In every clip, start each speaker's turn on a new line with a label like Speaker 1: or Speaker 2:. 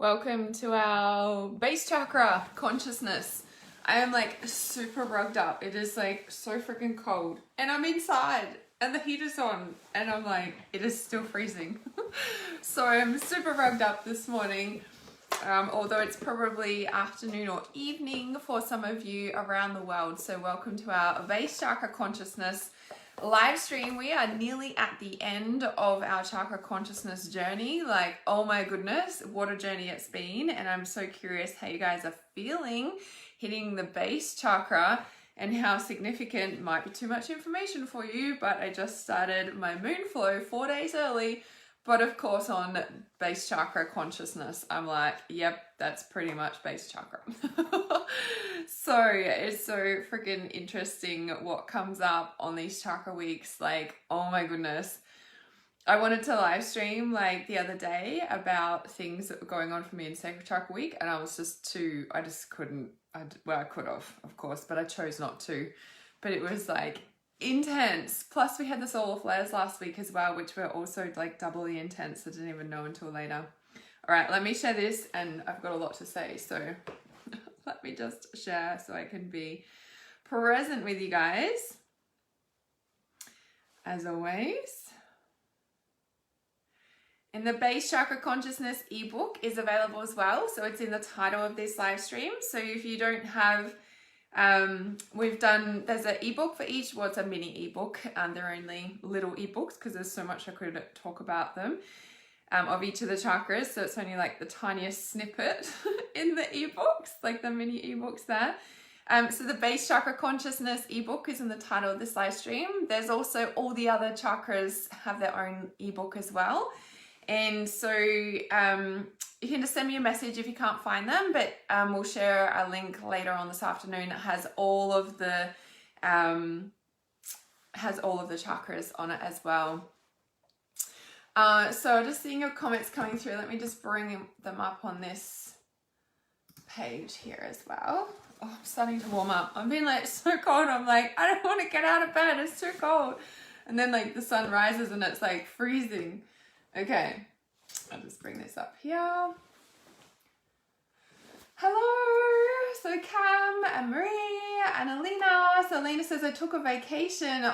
Speaker 1: Welcome to our base chakra consciousness. I am like super rugged up. It is like so freaking cold and I'm inside and the heater's on and I'm like, it is still freezing. So I'm super rugged up this morning, although it's probably afternoon or evening for some of you around the world. So welcome to our base chakra consciousness live stream. We are nearly at the end of our chakra consciousness journey. Like, oh my goodness, what a journey it's been. And I'm so curious how you guys are feeling hitting the base chakra and how significant. Might be too much information for you, but I just started my moon flow 4 days early. But of course on base chakra consciousness, I'm like, yep, that's pretty much base chakra. So it's so freaking interesting what comes up on these chakra weeks. Like, oh my goodness. I wanted to live stream like the other day about things that were going on for me in Sacred Chakra Week, and I just couldn't, well, I could have, of course, but I chose not to. But it was like intense. Plus we had the solar flares last week as well, which were also like doubly intense. I didn't even know until later. All right, let me share this, and I've got a lot to say, so let me just share so I can be present with you guys as always. And the base chakra consciousness ebook is available as well, so it's in the title of this live stream. So if you don't have there's an ebook for each. Well, it's a mini ebook. They're only little ebooks because there's so much I could talk about them, of each of the chakras. So it's only like the tiniest snippet in the ebooks, like the mini ebooks there. So the base chakra consciousness ebook is in the title of this live stream. There's also all the other chakras have their own ebook as well. And so you can just send me a message if you can't find them, but we'll share a link later on this afternoon. It has all of the chakras on it as well. So just seeing your comments coming through. Let me just bring them up on this page here as well. Oh, I'm starting to warm up. I'm being like so cold. I'm like, I don't want to get out of bed. It's too cold. And then like the sun rises and it's like freezing. Okay, I'll just bring this up here. Hello, so Cam and Marie and Alina. So Alina says, I took a vacation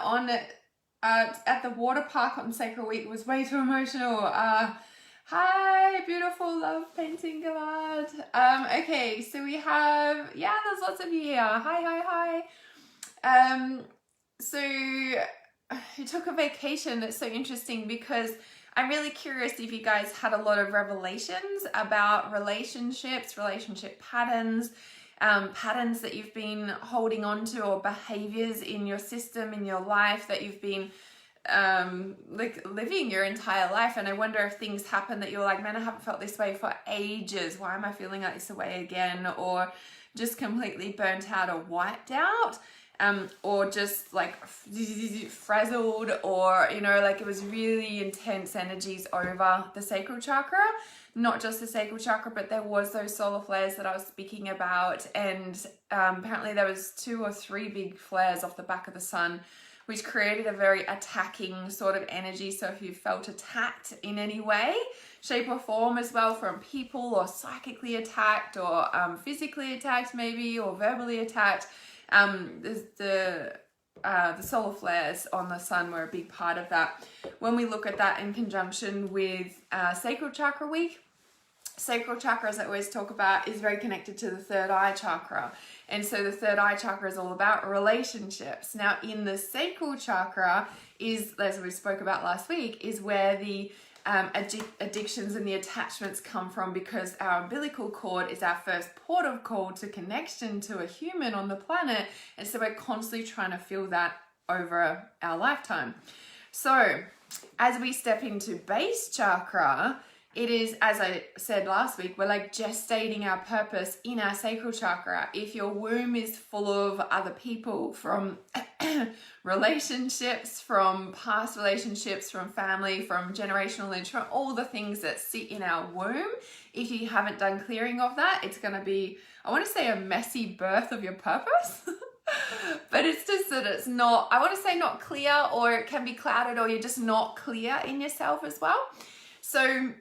Speaker 1: at the water park on Sacred Week. It was way too emotional. Hi, beautiful love painting God. Okay, so we have, yeah, there's lots of you here. Hi. So you took a vacation. It's so interesting because I'm really curious if you guys had a lot of revelations about relationships, relationship patterns, patterns that you've been holding on to, or behaviors in your system, in your life that you've been like living your entire life. And I wonder if things happen that you're like, man, I haven't felt this way for ages. Why am I feeling like this way again? Or just completely burnt out or wiped out. Or just like frazzled, or, you know, like it was really intense energies over the sacral chakra, not just the sacral chakra, but there was those solar flares that I was speaking about. And apparently there was 2 or 3 big flares off the back of the sun, which created a very attacking sort of energy. So if you felt attacked in any way, shape or form as well, from people, or psychically attacked, or physically attacked maybe, or verbally attacked, the solar flares on the sun were a big part of that. When we look at that in conjunction with Sacral Chakra Week, Sacral chakra, as I always talk about, is very connected to the third eye chakra. And so the third eye chakra is all about relationships. Now in the sacral chakra is, as we spoke about last week, is where the addictions and the attachments come from, because our umbilical cord is our first port of call to connection to a human on the planet. And so we're constantly trying to feel that over our lifetime. So as we step into base chakra, it is, as I said last week, we're like gestating our purpose in our sacral chakra. If your womb is full of other people, from relationships, from past relationships, from family, from generational lineage, from all the things that sit in our womb, if you haven't done clearing of that, it's going to be, I want to say, a messy birth of your purpose. But it's just that it's not, I want to say not clear, or it can be clouded, or you're just not clear in yourself as well. So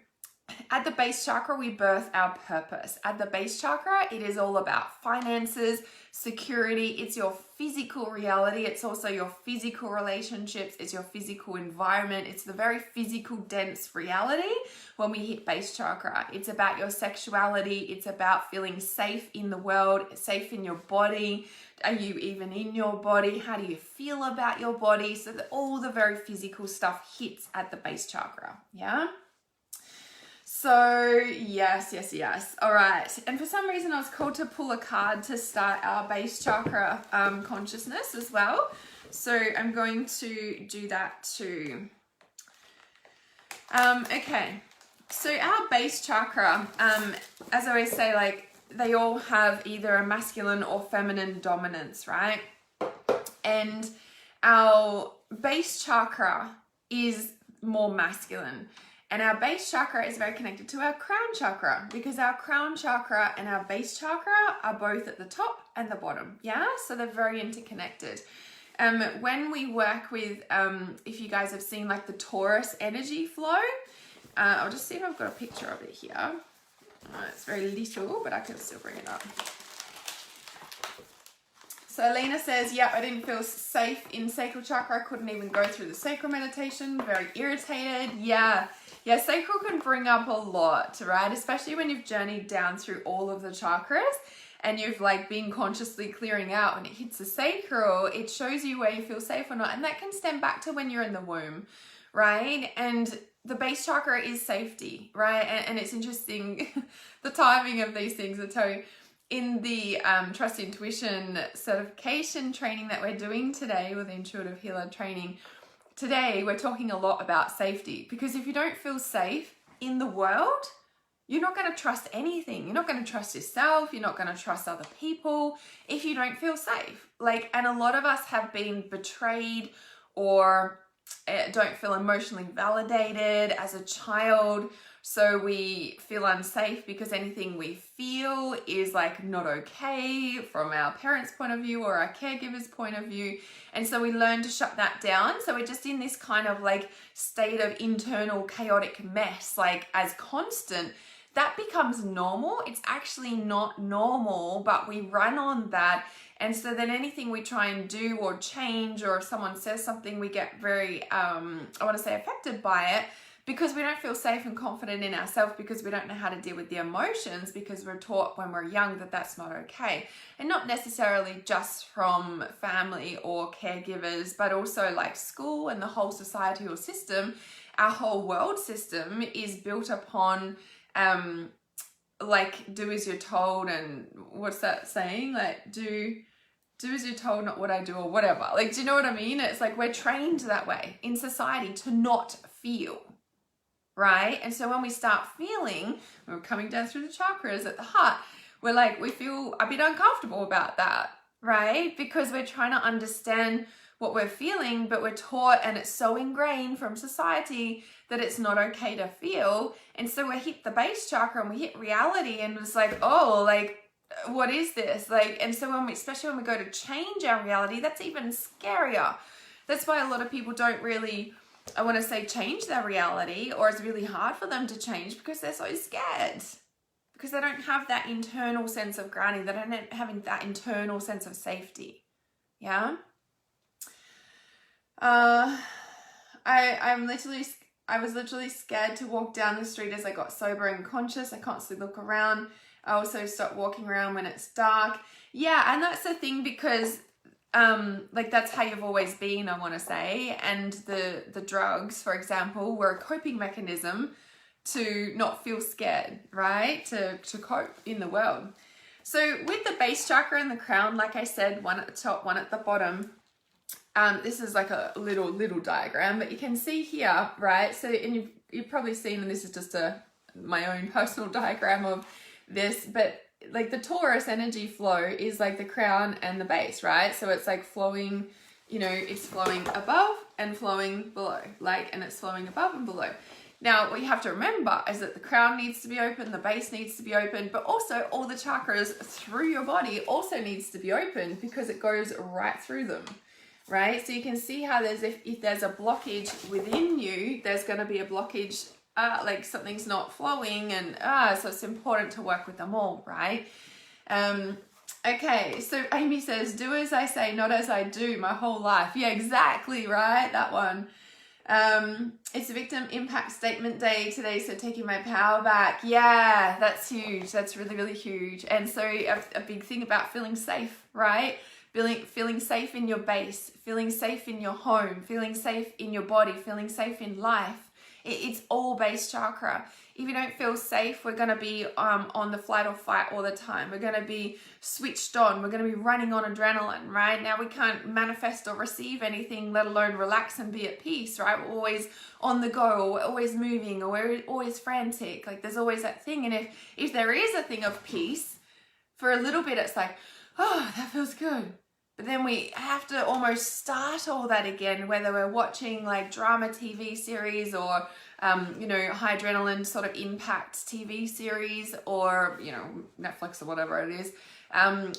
Speaker 1: at the base chakra, we birth our purpose. At the base chakra, it is all about finances, security. It's your physical reality. It's also your physical relationships. It's your physical environment. It's the very physical, dense reality when we hit base chakra. It's about your sexuality. It's about feeling safe in the world, safe in your body. Are you even in your body? How do you feel about your body? So that all the very physical stuff hits at the base chakra. Yeah. So yes. All right. And for some reason I was called to pull a card to start our base chakra consciousness as well. So I'm going to do that too. Okay. So our base chakra, as I always say, like, they all have either a masculine or feminine dominance, right? And our base chakra is more masculine. And our base chakra is very connected to our crown chakra, because our crown chakra and our base chakra are both at the top and the bottom. Yeah, so they're very interconnected. When we work with, if you guys have seen like the Taurus energy flow, I'll just see if I've got a picture of it here. It's very little, but I can still bring it up. So Alina says, yeah, I didn't feel safe in sacral chakra. I couldn't even go through the sacral meditation. Very irritated. Yeah, sacral can bring up a lot, right? Especially when you've journeyed down through all of the chakras and you've like been consciously clearing out. When it hits the sacral, it shows you where you feel safe or not. And that can stem back to when you're in the womb, right? And the base chakra is safety, right? And it's interesting, the timing of these things. I tell you, in the Trust Intuition certification training that we're doing today, with the Intuitive Healer training, today we're talking a lot about safety. Because if you don't feel safe in the world, you're not going to trust anything. You're not going to trust yourself. You're not going to trust other people if you don't feel safe. Like, and a lot of us have been betrayed or don't feel emotionally validated as a child. So we feel unsafe because anything we feel is like not okay from our parents' point of view or our caregiver's point of view. And so we learn to shut that down. So we're just in this kind of like state of internal chaotic mess, like as constant. That becomes normal. It's actually not normal, but we run on that. And so then anything we try and do or change, or if someone says something, we get very, I want to say, affected by it, because we don't feel safe and confident in ourselves, because we don't know how to deal with the emotions, because we're taught when we're young that that's not okay. And not necessarily just from family or caregivers, but also like school and the whole societal system. Our whole world system is built upon like do as you're told, and what's that saying? Like do as you're told, not what I do, or whatever. Like, do you know what I mean? It's like we're trained that way in society to not feel, right? And so when we start feeling, when we're coming down through the chakras at the heart, we're like, we feel a bit uncomfortable about that, right? Because we're trying to understand what we're feeling, but we're taught, and it's so ingrained from society, that it's not okay to feel. And so we hit the base chakra and we hit reality, and it's like, oh, like, what is this? Like, and so when we, especially when we go to change our reality, that's even scarier. That's why a lot of people don't really, I want to say, change their reality, or it's really hard for them to change because they're so scared, because they don't have that internal sense of grounding. They don't have that internal sense of safety. Yeah. I was literally scared to walk down the street as I got sober and conscious. I constantly look around. I also stop walking around when it's dark. Yeah, and that's the thing, because like that's how you've always been, I want to say. And the drugs, for example, were a coping mechanism to not feel scared, right? To cope in the world. So with the base chakra and the crown, like I said, one at the top, one at the bottom. This is like a little diagram, but you can see here, right? So, and you've probably seen, and this is just my own personal diagram of this, but like the Taurus energy flow is like the crown and the base, right? So it's like flowing, you know, it's flowing above and flowing below, like, and it's flowing above and below. Now, what you have to remember is that the crown needs to be open, the base needs to be open, but also all the chakras through your body also needs to be open, because it goes right through them. Right, so you can see how there's if there's a blockage within you, there's going to be a blockage like something's not flowing, and so it's important to work with them all, right? Okay, so Amy says, do as I say, not as I do my whole life. Yeah, exactly, right? That one. It's a victim impact statement day today, so taking my power back. Yeah, that's huge. That's really, really huge. And so a big thing about feeling safe, right? Feeling safe in your base, feeling safe in your home, feeling safe in your body, feeling safe in life. It's all base chakra. If you don't feel safe, we're going to be on the flight or fight all the time. We're going to be switched on. We're going to be running on adrenaline, right? Now we can't manifest or receive anything, let alone relax and be at peace, right? We're always on the go, or we're always moving, or we're always frantic. Like there's always that thing. And if there is a thing of peace, for a little bit it's like, oh, that feels good. But then we have to almost start all that again, whether we're watching like drama TV series or, high adrenaline sort of impact TV series, or, Netflix or whatever it is,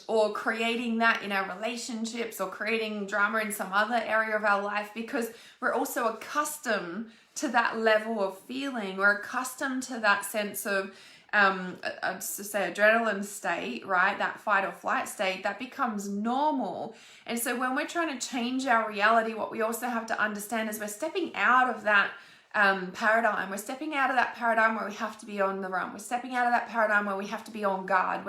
Speaker 1: or creating that in our relationships, or creating drama in some other area of our life, because we're also accustomed to that level of feeling. We're accustomed to that sense of, adrenaline state, right? That fight or flight state, that becomes normal. And so when we're trying to change our reality, what we also have to understand is we're stepping out of that paradigm. We're stepping out of that paradigm where we have to be on the run. We're stepping out of that paradigm where we have to be on guard.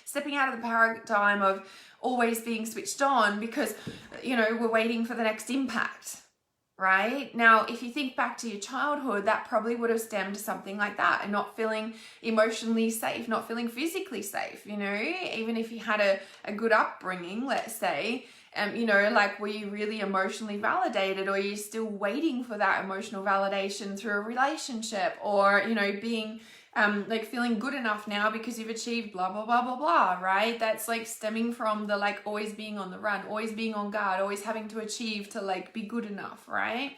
Speaker 1: Stepping out of the paradigm of always being switched on because, we're waiting for the next impact. Right? Now, if you think back to your childhood, that probably would have stemmed to something like that, and not feeling emotionally safe, not feeling physically safe, even if you had a good upbringing, let's say, were you really emotionally validated, or are you still waiting for that emotional validation through a relationship, or, being feeling good enough now because you've achieved blah, blah, blah, blah, blah, right? That's like stemming from the always being on the run, always being on guard, always having to achieve to be good enough, right?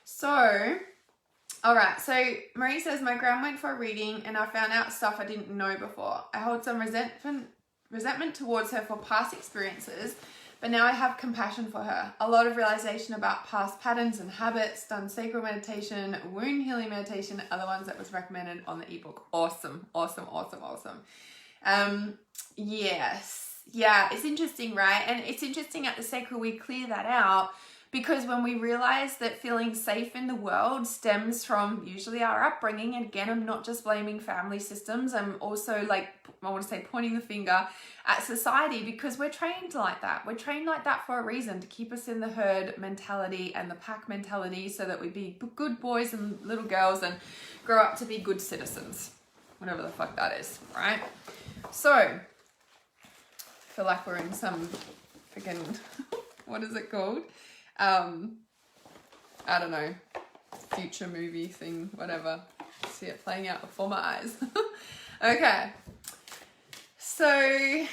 Speaker 1: So, all right. So Marie says, my gran went for a reading and I found out stuff I didn't know before. I hold some resentment towards her for past experiences, but now I have compassion for her. A lot of realization about past patterns and habits, done sacral meditation, wound healing meditation, are the ones that was recommended on the ebook. Awesome, awesome, awesome, awesome. Yes. Yeah, it's interesting, right? And it's interesting at the sacral we clear that out, because when we realize that feeling safe in the world stems from usually our upbringing, and again, I'm not just blaming family systems, I'm also pointing the finger at society, because we're trained like that. We're trained like that for a reason, to keep us in the herd mentality and the pack mentality, so that we be good boys and little girls and grow up to be good citizens, whatever the fuck that is, right? So, I feel like we're in some freaking, what is it called? I don't know, future movie thing, whatever. See it playing out before my eyes. Okay. So,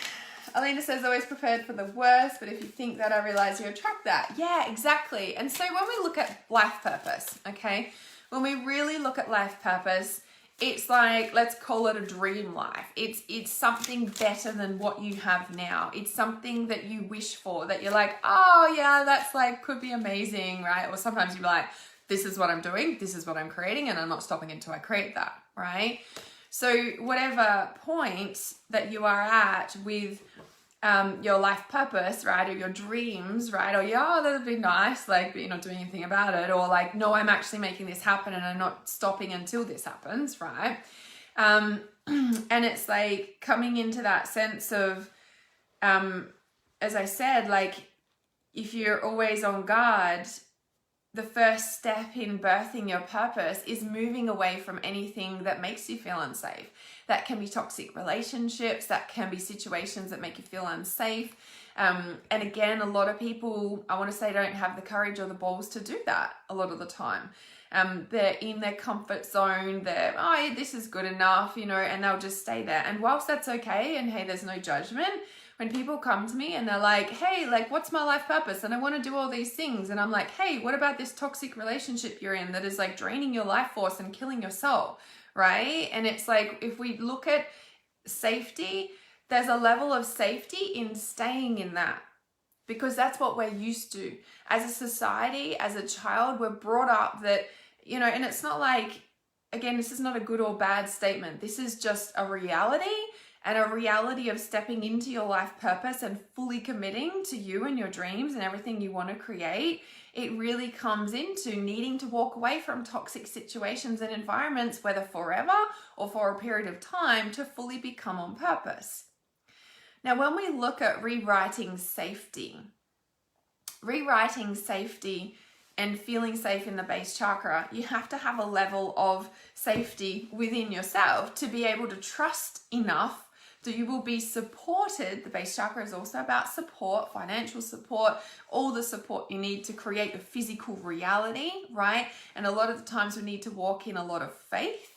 Speaker 1: Alina says, always prepared for the worst, but if you think that, I realize you attract that. Yeah, exactly. And so when we look at life purpose, okay, when we really look at life purpose, it's like, let's call it a dream life. It's something better than what you have now. It's something that you wish for, that you're like, oh yeah, that's could be amazing, right? Or sometimes you're like, this is what I'm doing, this is what I'm creating, and I'm not stopping until I create that, right? So whatever point that you are at with your life purpose, right, or your dreams, right, or yeah, that'd be nice, but you're not doing anything about it, or no, I'm actually making this happen and I'm not stopping until this happens, right? And it's coming into that sense of, as I said, if you're always on guard, the first step in birthing your purpose is moving away from anything that makes you feel unsafe. That can be toxic relationships, that can be situations that make you feel unsafe. And again, a lot of people, I want to say, don't have the courage or the balls to do that a lot of the time. They're in their comfort zone, they're, oh, this is good enough, and they'll just stay there. And whilst that's okay, and hey, there's no judgment, when people come to me and they're like, hey, what's my life purpose? And I want to do all these things. And I'm like, hey, what about this toxic relationship you're in that is draining your life force and killing your soul, right? And it's if we look at safety, there's a level of safety in staying in that, because that's what we're used to. As a society, as a child, we're brought up that, and it's not again, this is not a good or bad statement. This is just a reality, and a reality of stepping into your life purpose and fully committing to you and your dreams and everything you want to create. It really comes into needing to walk away from toxic situations and environments, whether forever or for a period of time, to fully become on purpose. Now, when we look at rewriting safety and feeling safe in the base chakra, you have to have a level of safety within yourself to be able to trust enough that you will be supported. The base chakra is also about support, financial support, all the support you need to create a physical reality, right? And a lot of the times we need to walk in a lot of faith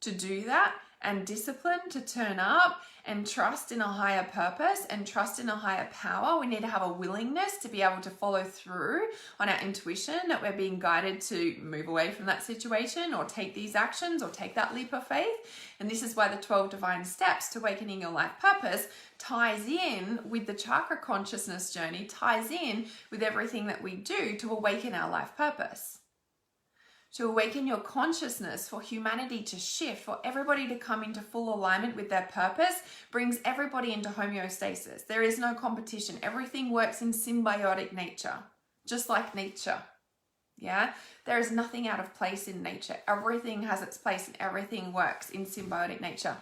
Speaker 1: to do that, and discipline to turn up, and trust in a higher purpose and trust in a higher power. We need to have a willingness to be able to follow through on our intuition, that we're being guided to move away from that situation or take these actions or take that leap of faith. And this is why the 12 divine steps to awakening your life purpose ties in with the chakra consciousness journey, ties in with everything that we do to awaken our life purpose. To awaken your consciousness, for humanity to shift, for everybody to come into full alignment with their purpose, brings everybody into homeostasis. There is no competition. Everything works in symbiotic nature, just like nature. Yeah, there is nothing out of place in nature. Everything has its place and everything works in symbiotic nature.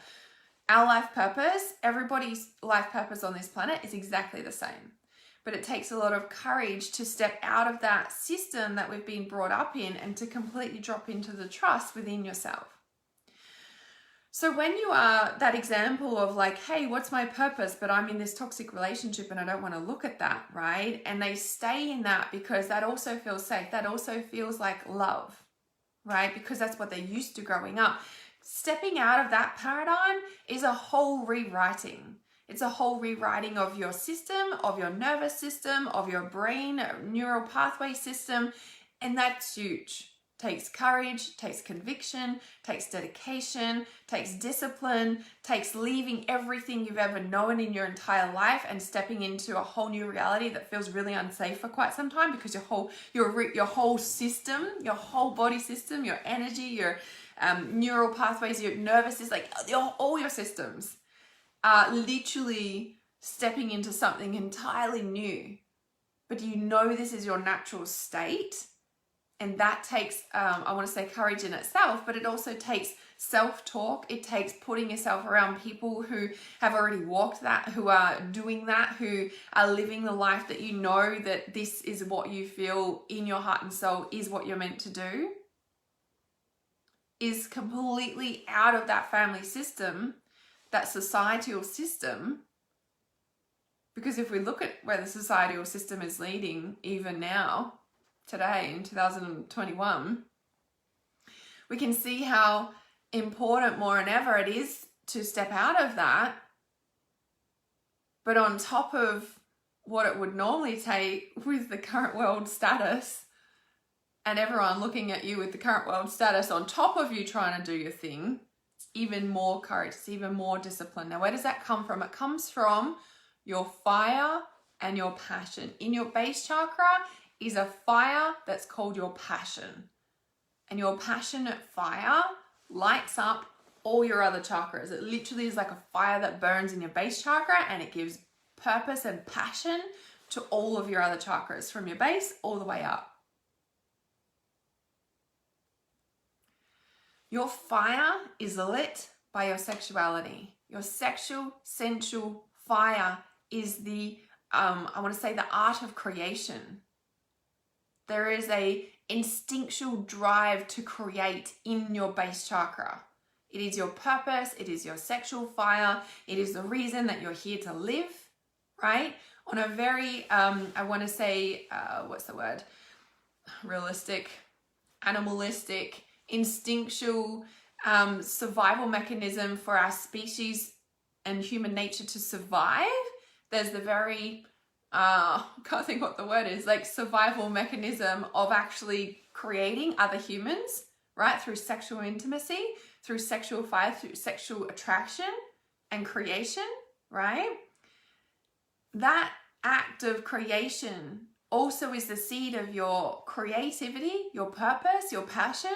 Speaker 1: Our life purpose, everybody's life purpose on this planet is exactly the same. But it takes a lot of courage to step out of that system that we've been brought up in and to completely drop into the trust within yourself. So when you are that example of like, hey, what's my purpose? But I'm in this toxic relationship and I don't want to look at that, right? And they stay in that because that also feels safe. That also feels like love, right? Because that's what they're used to growing up. Stepping out of that paradigm is a whole rewriting. It's a whole rewriting of your system, of your nervous system, of your brain, neural pathway system. And that's huge. Takes courage, takes conviction, takes dedication, takes discipline, takes leaving everything you've ever known in your entire life and stepping into a whole new reality that feels really unsafe for quite some time, because your whole system, your whole body system, your energy, your neural pathways, your nervous system, like all your systems are literally stepping into something entirely new. But you know this is your natural state, and that takes, I want to say, courage in itself, but it also takes self-talk. It takes putting yourself around people who have already walked that, who are doing that, who are living the life that you know that this is what you feel in your heart and soul is what you're meant to do, is completely out of that family system, that societal system. Because if we look at where the societal system is leading, even now, today in 2021, we can see how important more than ever it is to step out of that. But on top of what it would normally take with the current world status, and everyone looking at you with the current world status on top of you trying to do your thing, it's even more courage, it's even more discipline. Now, where does that come from? It comes from your fire and your passion. In your base chakra is a fire that's called your passion. And your passionate fire lights up all your other chakras. It literally is like a fire that burns in your base chakra, and it gives purpose and passion to all of your other chakras, from your base all the way up. Your fire is lit by your sexuality. Your sexual, sensual fire is the, I want to say, the art of creation. There is a instinctual drive to create in your base chakra. It is your purpose. It is your sexual fire. It is the reason that you're here to live, right? On a very, I want to say, what's the word? Realistic, animalistic, instinctual survival mechanism for our species and human nature to survive. There's the very, can't think what the word is, like survival mechanism of actually creating other humans, right? Through sexual intimacy, through sexual fire, through sexual attraction and creation, right? That act of creation also is the seed of your creativity, your purpose, your passion.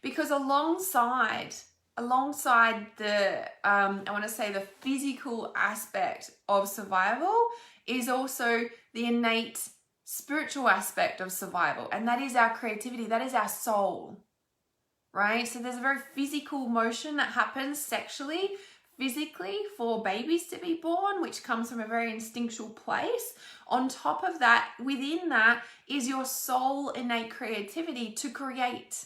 Speaker 1: Because alongside the, I want to say the physical aspect of survival is also the innate spiritual aspect of survival. And that is our creativity. That is our soul, right? So there's a very physical motion that happens sexually, physically for babies to be born, which comes from a very instinctual place. On top of that, within that is your soul innate creativity to create.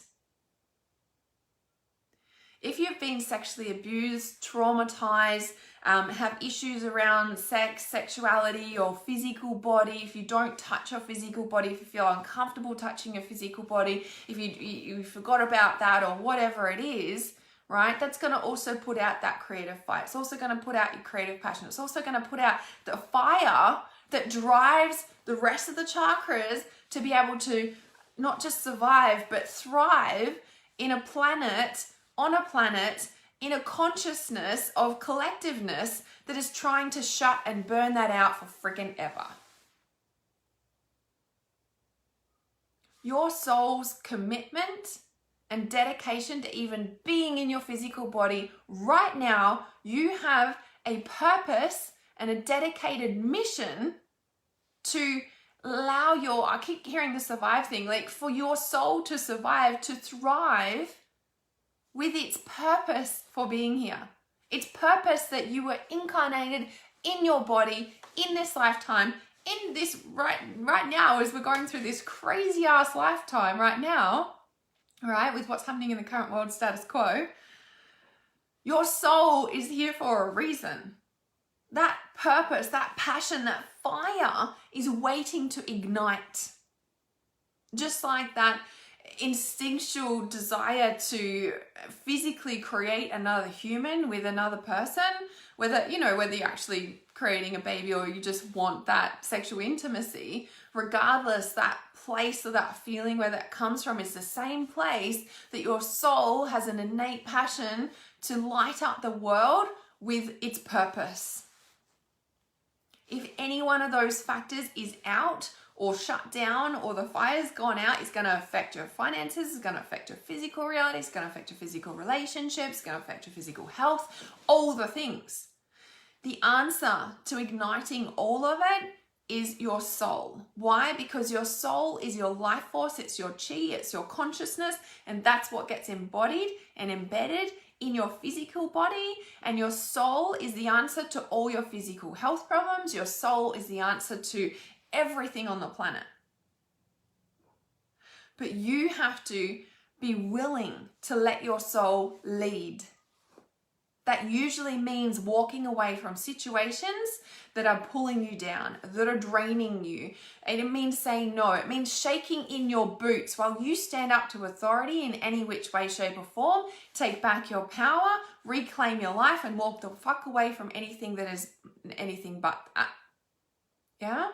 Speaker 1: If you've been sexually abused, traumatized, have issues around sex, sexuality, or physical body, if you don't touch your physical body, if you feel uncomfortable touching your physical body, if you forgot about that or whatever it is, right? That's going to also put out that creative fire. It's also going to put out your creative passion. It's also going to put out the fire that drives the rest of the chakras to be able to not just survive, but thrive in a planet, on a planet, in a consciousness of collectiveness that is trying to shut and burn that out for freaking ever. Your soul's commitment and dedication to even being in your physical body right now, you have a purpose and a dedicated mission to allow I keep hearing the survive thing, like for your soul to survive, to thrive with its purpose for being here. Its purpose that you were incarnated in your body, in this lifetime, in this right now, as we're going through this crazy ass lifetime right now, right, with what's happening in the current world status quo. Your soul is here for a reason. That purpose, that passion, that fire is waiting to ignite. Just like that instinctual desire to physically create another human with another person, whether you're actually creating a baby or you just want that sexual intimacy, regardless, that place or that feeling where that comes from is the same place that your soul has an innate passion to light up the world with its purpose. If any one of those factors is out or shut down or the fire's gone out, it's going to affect your finances, it's going to affect your physical reality, it's going to affect your physical relationships, it's going to affect your physical health, all the things. The answer to igniting all of it is your soul. Why? Because your soul is your life force, it's your chi, it's your consciousness, and that's what gets embodied and embedded in your physical body. And your soul is the answer to all your physical health problems. Your soul is the answer to everything on the planet. But you have to be willing to let your soul lead. That usually means walking away from situations that are pulling you down, that are draining you. And it means saying no. It means shaking in your boots while you stand up to authority in any which way, shape, or form. Take back your power, reclaim your life, and walk the fuck away from anything that is anything but that. Yeah?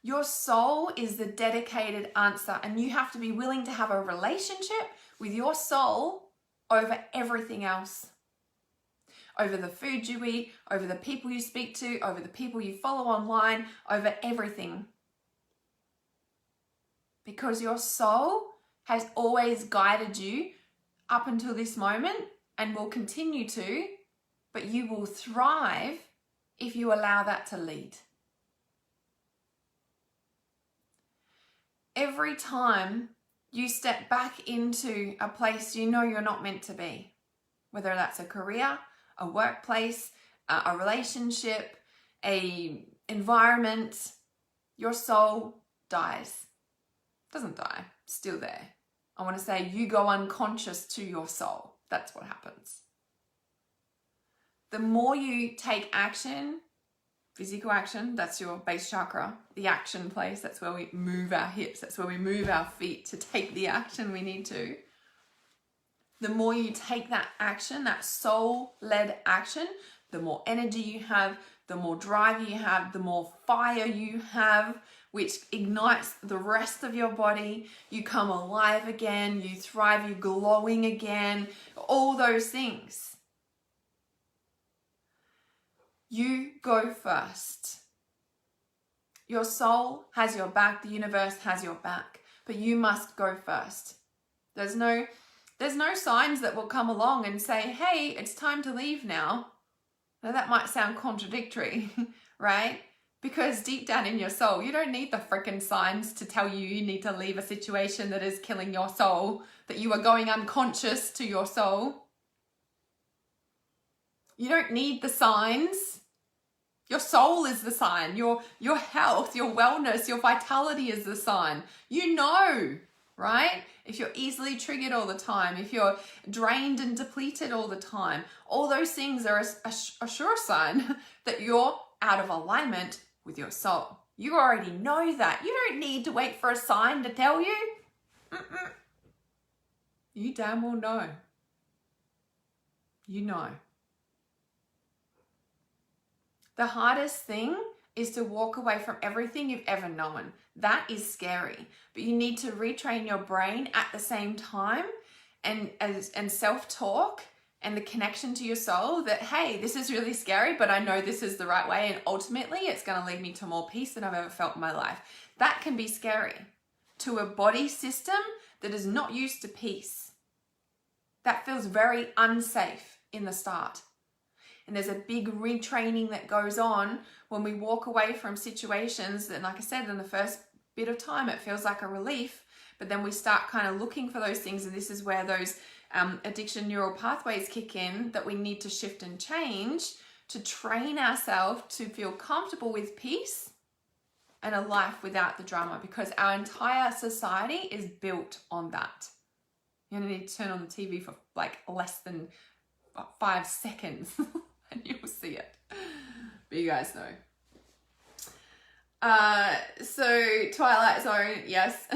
Speaker 1: Your soul is the dedicated answer, and you have to be willing to have a relationship with your soul over everything else. Over the food you eat, over the people you speak to, over the people you follow online, over everything. Because your soul has always guided you up until this moment and will continue to, but you will thrive if you allow that to lead. Every time you step back into a place you know you're not meant to be, whether that's a career, a workplace, a relationship, a environment, your soul dies. Doesn't die, still there. I want to say you go unconscious to your soul. That's what happens. The more you take action, physical action, that's your base chakra, the action place, that's where we move our hips, that's where we move our feet to take the action we need to. The more you take that action, that soul-led action, the more energy you have, the more drive you have, the more fire you have, which ignites the rest of your body. You come alive again, you thrive, you're glowing again, all those things. You go first. Your soul has your back, the universe has your back, but you must go first. There's no signs that will come along and say, hey, it's time to leave now. Now that might sound contradictory, right? Because deep down in your soul, you don't need the freaking signs to tell you need to leave a situation that is killing your soul, that you are going unconscious to your soul. You don't need the signs. Your soul is the sign. Your health, your wellness, your vitality is the sign. You know, right? If you're easily triggered all the time, if you're drained and depleted all the time, all those things are a sure sign that you're out of alignment with your soul. You already know that. You don't need to wait for a sign to tell you. You damn well know. You know. The hardest thing is to walk away from everything you've ever known. That is scary, but you need to retrain your brain at the same time and self-talk and the connection to your soul that, hey, this is really scary, but I know this is the right way, and ultimately it's going to lead me to more peace than I've ever felt in my life. That can be scary to a body system that is not used to peace. That feels very unsafe in the start. And there's a big retraining that goes on when we walk away from situations that, like I said, in the first bit of time, it feels like a relief, but then we start kind of looking for those things. And this is where those addiction neural pathways kick in that we need to shift and change to train ourselves to feel comfortable with peace and a life without the drama, because our entire society is built on that. You only need to turn on the TV for like less than 5 seconds and you'll see it. But you guys know. So Twilight Zone, yes.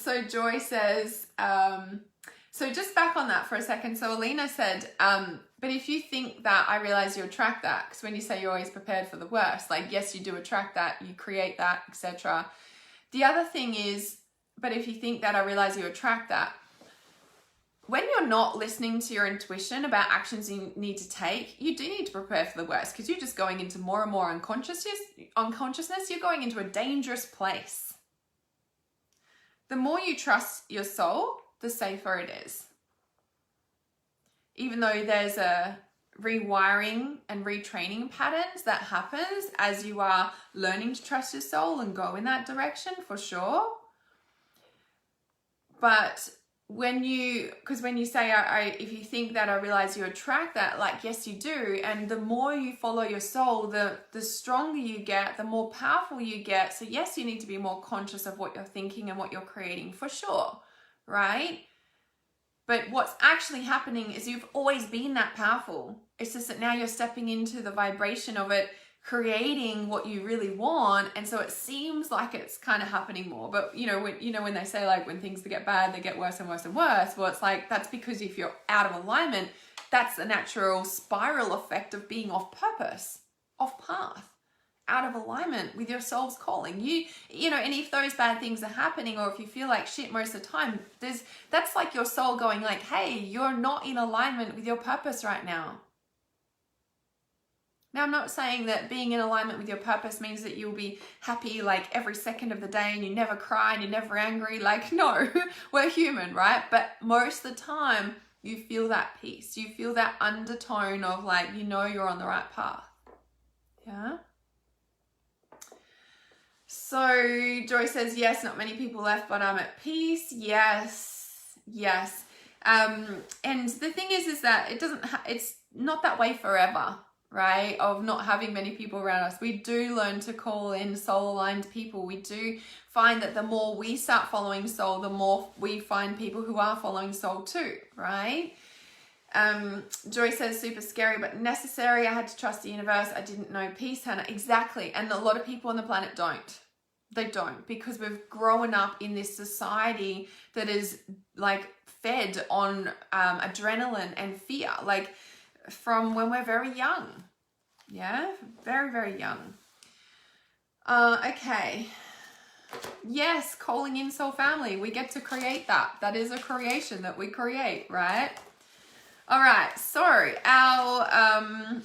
Speaker 1: So Joy says, so just back on that for a second. So Alina said, but if you think that, I realize you attract that, because when you say you're always prepared for the worst, like, yes, you do attract that, you create that, etc. The other thing is, but if you think that, I realize you attract that. When you're not listening to your intuition about actions you need to take, you do need to prepare for the worst, because you're just going into more and more unconsciousness. You're going into a dangerous place. The more you trust your soul, the safer it is. Even though there's a rewiring and retraining patterns that happens as you are learning to trust your soul and go in that direction, for sure. But when you say, if you think that, I realize you attract that, like, yes, you do. And the more you follow your soul, the stronger you get, the more powerful you get. So yes, you need to be more conscious of what you're thinking and what you're creating, for sure, right? But what's actually happening is you've always been that powerful. It's just that now you're stepping into the vibration of it, creating what you really want, and so it seems like it's kind of happening more. But when they say, like, when things get bad, they get worse and worse and worse, well, it's like, that's because if you're out of alignment, that's the natural spiral effect of being off purpose, off path, out of alignment with your soul's calling. And if those bad things are happening, or if you feel like shit most of the time, that's like your soul going like, hey, you're not in alignment with your purpose right now. Now, I'm not saying that being in alignment with your purpose means that you'll be happy like every second of the day and you never cry and you're never angry. Like, no, we're human, right? But most of the time you feel that peace. You feel that undertone of, like, you're on the right path. Yeah. So Joy says, yes, not many people left, but I'm at peace. Yes. And the thing is that it's not that way forever, right? Of not having many people around us. We do learn to call in soul-aligned people. We do find that the more we start following soul, the more we find people who are following soul too, right? Joy says, super scary but necessary. I had to trust the universe. I didn't know peace, Hannah. Exactly. And a lot of people on the planet don't. They don't, because we've grown up in this society that is like fed on adrenaline and fear, like from when we're very young. Yeah, very, very young. Okay. Yes, calling in soul family. We get to create that. That is a creation that we create, right? All right, so our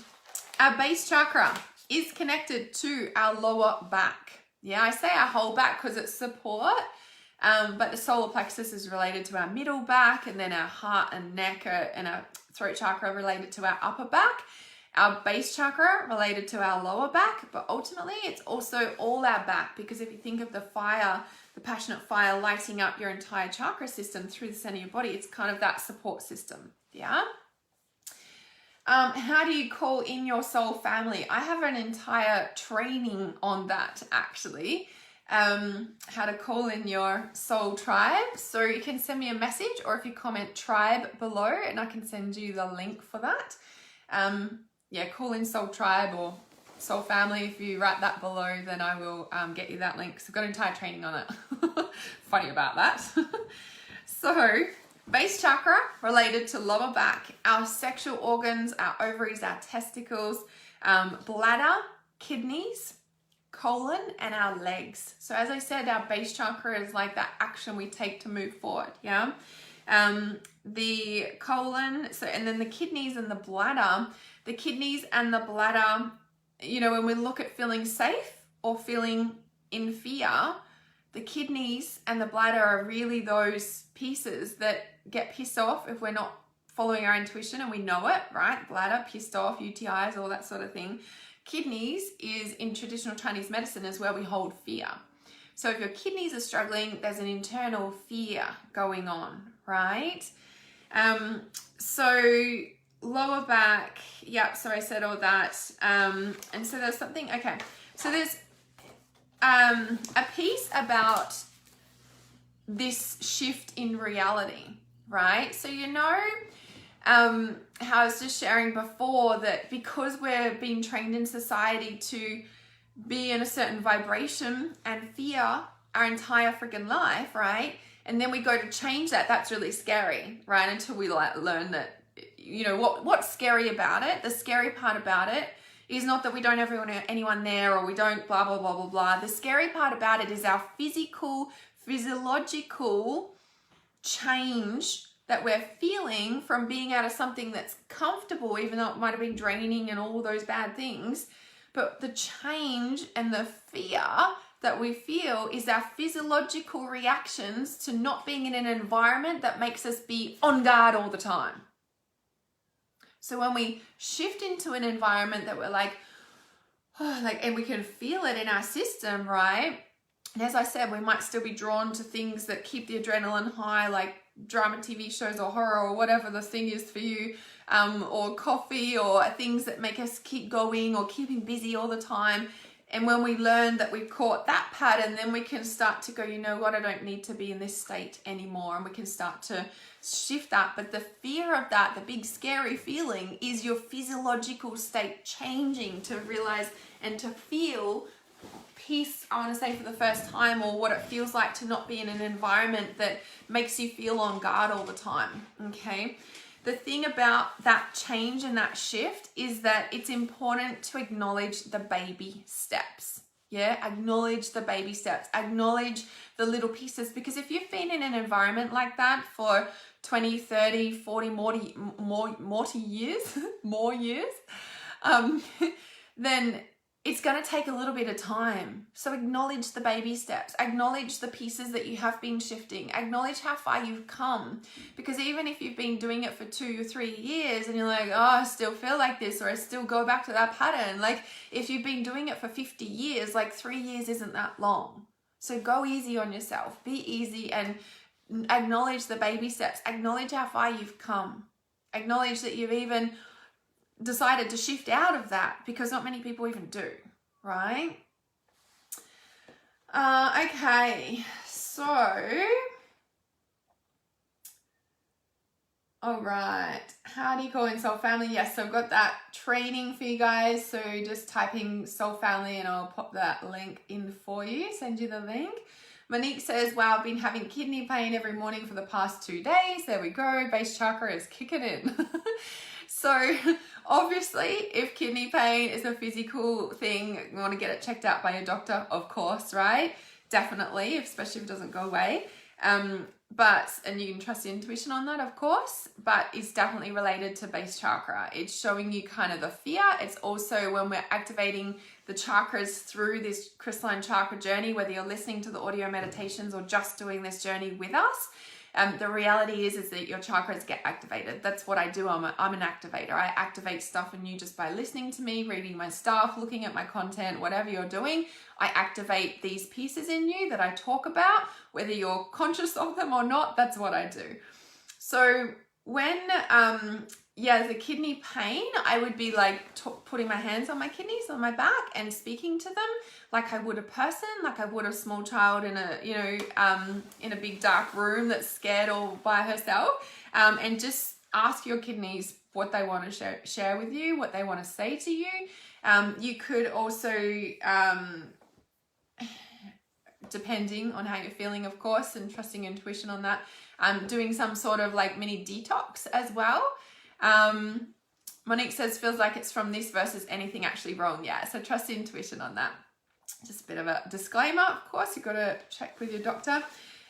Speaker 1: base chakra is connected to our lower back. Yeah, I say our whole back because it's support, But the solar plexus is related to our middle back, and then our heart and neck and our throat chakra related to our upper back. Our base chakra related to our lower back, but ultimately it's also all our back, because if you think of the fire, the passionate fire lighting up your entire chakra system through the center of your body, it's kind of that support system, yeah? How do you call in your soul family? I have an entire training on that, actually. How to call in your soul tribe. So you can send me a message, or if you comment tribe below, and I can send you the link for that. Yeah, call in soul tribe or soul family. If you write that below, then I will get you that link. So I've got an entire training on it. Funny about that. So base chakra related to lower back, our sexual organs, our ovaries, our testicles, bladder, kidneys, colon, and our legs. So as I said, our base chakra is like that action we take to move forward, yeah? The colon, so, and then the kidneys and the bladder. The kidneys and the bladder, you know, when we look at feeling safe or feeling in fear, the kidneys and the bladder are really those pieces that get pissed off if we're not following our intuition, and we know it, right? Bladder, pissed off, UTIs, all that sort of thing. Kidneys is, in traditional Chinese medicine, is where we hold fear. So if your kidneys are struggling, there's an internal fear going on, right? So lower back, yep, so I said all that. And so there's something, okay. So there's a piece about this shift in reality, right? So you know how I was just sharing before that because we're being trained in society to be in a certain vibration and fear our entire freaking life, right? And then we go to change that, that's really scary, right? Until we learn that, you know, what's scary about it? The scary part about it is not that we don't have anyone there, or we don't blah, blah, blah, blah, blah. The scary part about it is our physiological change that we're feeling from being out of something that's comfortable, even though it might have been draining and all those bad things. But the change and the fear that we feel is our physiological reactions to not being in an environment that makes us be on guard all the time. So when we shift into an environment that we're like, oh, and we can feel it in our system, right? And as I said, we might still be drawn to things that keep the adrenaline high, like drama TV shows or horror or whatever the thing is for you, or coffee, or things that make us keep going or keeping busy all the time. And when we learn that we've caught that pattern, then we can start to go, you know what, I don't need to be in this state anymore. And we can start to shift that. But the fear of that, the big scary feeling, is your physiological state changing to realize and to feel peace, I want to say, for the first time, or what it feels like to not be in an environment that makes you feel on guard all the time, okay? The thing about that change and that shift is that it's important to acknowledge the baby steps. Yeah, acknowledge the baby steps, acknowledge the little pieces, because if you've been in an environment like that for 20, 30, 40 more years, then it's going to take a little bit of time. So acknowledge the baby steps, acknowledge the pieces that you have been shifting, acknowledge how far you've come. Because even if you've been doing it for 2 or 3 years and you're like, oh, I still feel like this, or I still go back to that pattern. Like if you've been doing it for 50 years, like 3 years isn't that long. So go easy on yourself, be easy, and acknowledge the baby steps, acknowledge how far you've come, acknowledge that you've even decided to shift out of that, because not many people even do, right? Okay, so all right, how do you call in soul family? Yes, so I've got that training for you guys, so just type in soul family and I'll pop that link in for you, send you the link. Monique says, wow, I've been having kidney pain every morning for the past 2 days. There we go, base chakra is kicking in. So obviously, if kidney pain is a physical thing, you want to get it checked out by your doctor, of course, right? Definitely, especially if it doesn't go away. And you can trust your intuition on that, of course, but it's definitely related to base chakra. It's showing you kind of the fear. It's also when we're activating the chakras through this crystalline chakra journey, whether you're listening to the audio meditations or just doing this journey with us. The reality is that your chakras get activated. That's what I do. I'm an activator. I activate stuff in you just by listening to me, reading my stuff, looking at my content, whatever you're doing. I activate these pieces in you that I talk about, whether you're conscious of them or not. That's what I do. So when, the kidney pain, I would be like putting my hands on my kidneys on my back and speaking to them like I would a person, like I would a small child in a big dark room that's scared all by herself, and just ask your kidneys what they want to share with you, what they want to say to you. You could also, depending on how you're feeling, of course, and trusting your intuition on that, doing some sort of like mini detox as well. Monique says, feels like it's from this versus anything actually wrong. Yeah, so trust your intuition on that. Just a bit of a disclaimer, of course, you've got to check with your doctor.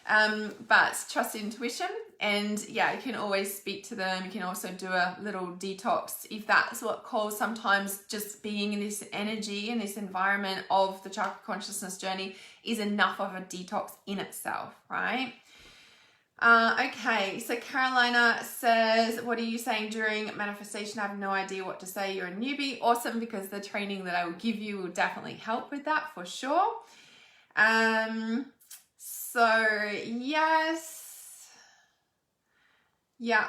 Speaker 1: But trust intuition, and yeah, you can always speak to them. You can also do a little detox if that's what calls. Sometimes just being in this energy, in this environment of the chakra consciousness journey is enough of a detox in itself, right? Okay, so Carolina says, what are you saying during manifestation? I have no idea what to say. You're a newbie. Awesome, because the training that I will give you will definitely help with that for sure. So yes. Yeah.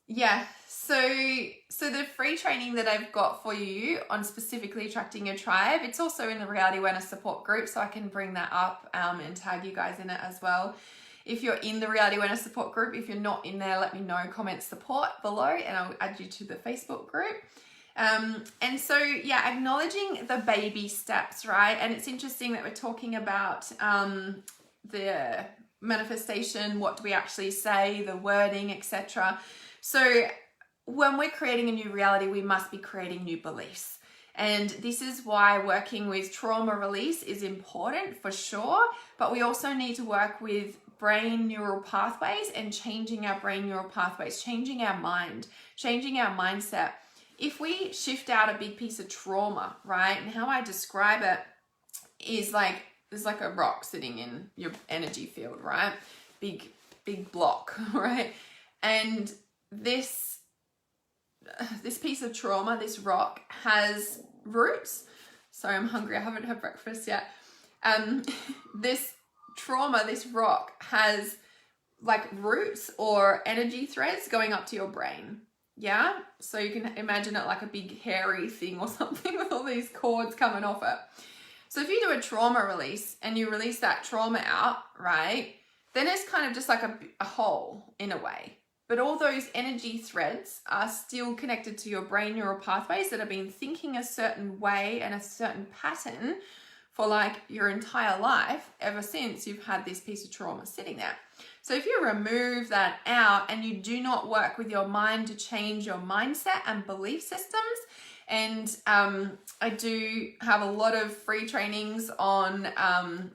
Speaker 1: Yeah. So the free training that I've got for you on specifically attracting your tribe, it's also in the Reality Awareness support group, so I can bring that up and tag you guys in it as well. If you're in the Reality Awareness support group, if you're not in there, let me know, comment support below, and I'll add you to the Facebook group. And so, yeah, acknowledging the baby steps, right? And it's interesting that we're talking about the manifestation, what do we actually say, the wording, etc. So when we're creating a new reality, we must be creating new beliefs. And this is why working with trauma release is important for sure, but we also need to work with brain neural pathways and changing our brain neural pathways, changing our mind, changing our mindset. If we shift out a big piece of trauma, right, and how I describe it is like, there's like a rock sitting in your energy field, right? Big block, right? And this piece of trauma, this rock, has roots. Sorry, I'm hungry. I haven't had breakfast yet. This trauma, this rock, has like roots or energy threads going up to your brain. Yeah, so you can imagine it like a big hairy thing or something with all these cords coming off it. So if you do a trauma release and you release that trauma out, right, then it's kind of just like a hole in a way. But all those energy threads are still connected to your brain neural pathways that have been thinking a certain way and a certain pattern for like your entire life ever since you've had this piece of trauma sitting there. So if you remove that out and you do not work with your mind to change your mindset and belief systems, and I do have a lot of free trainings on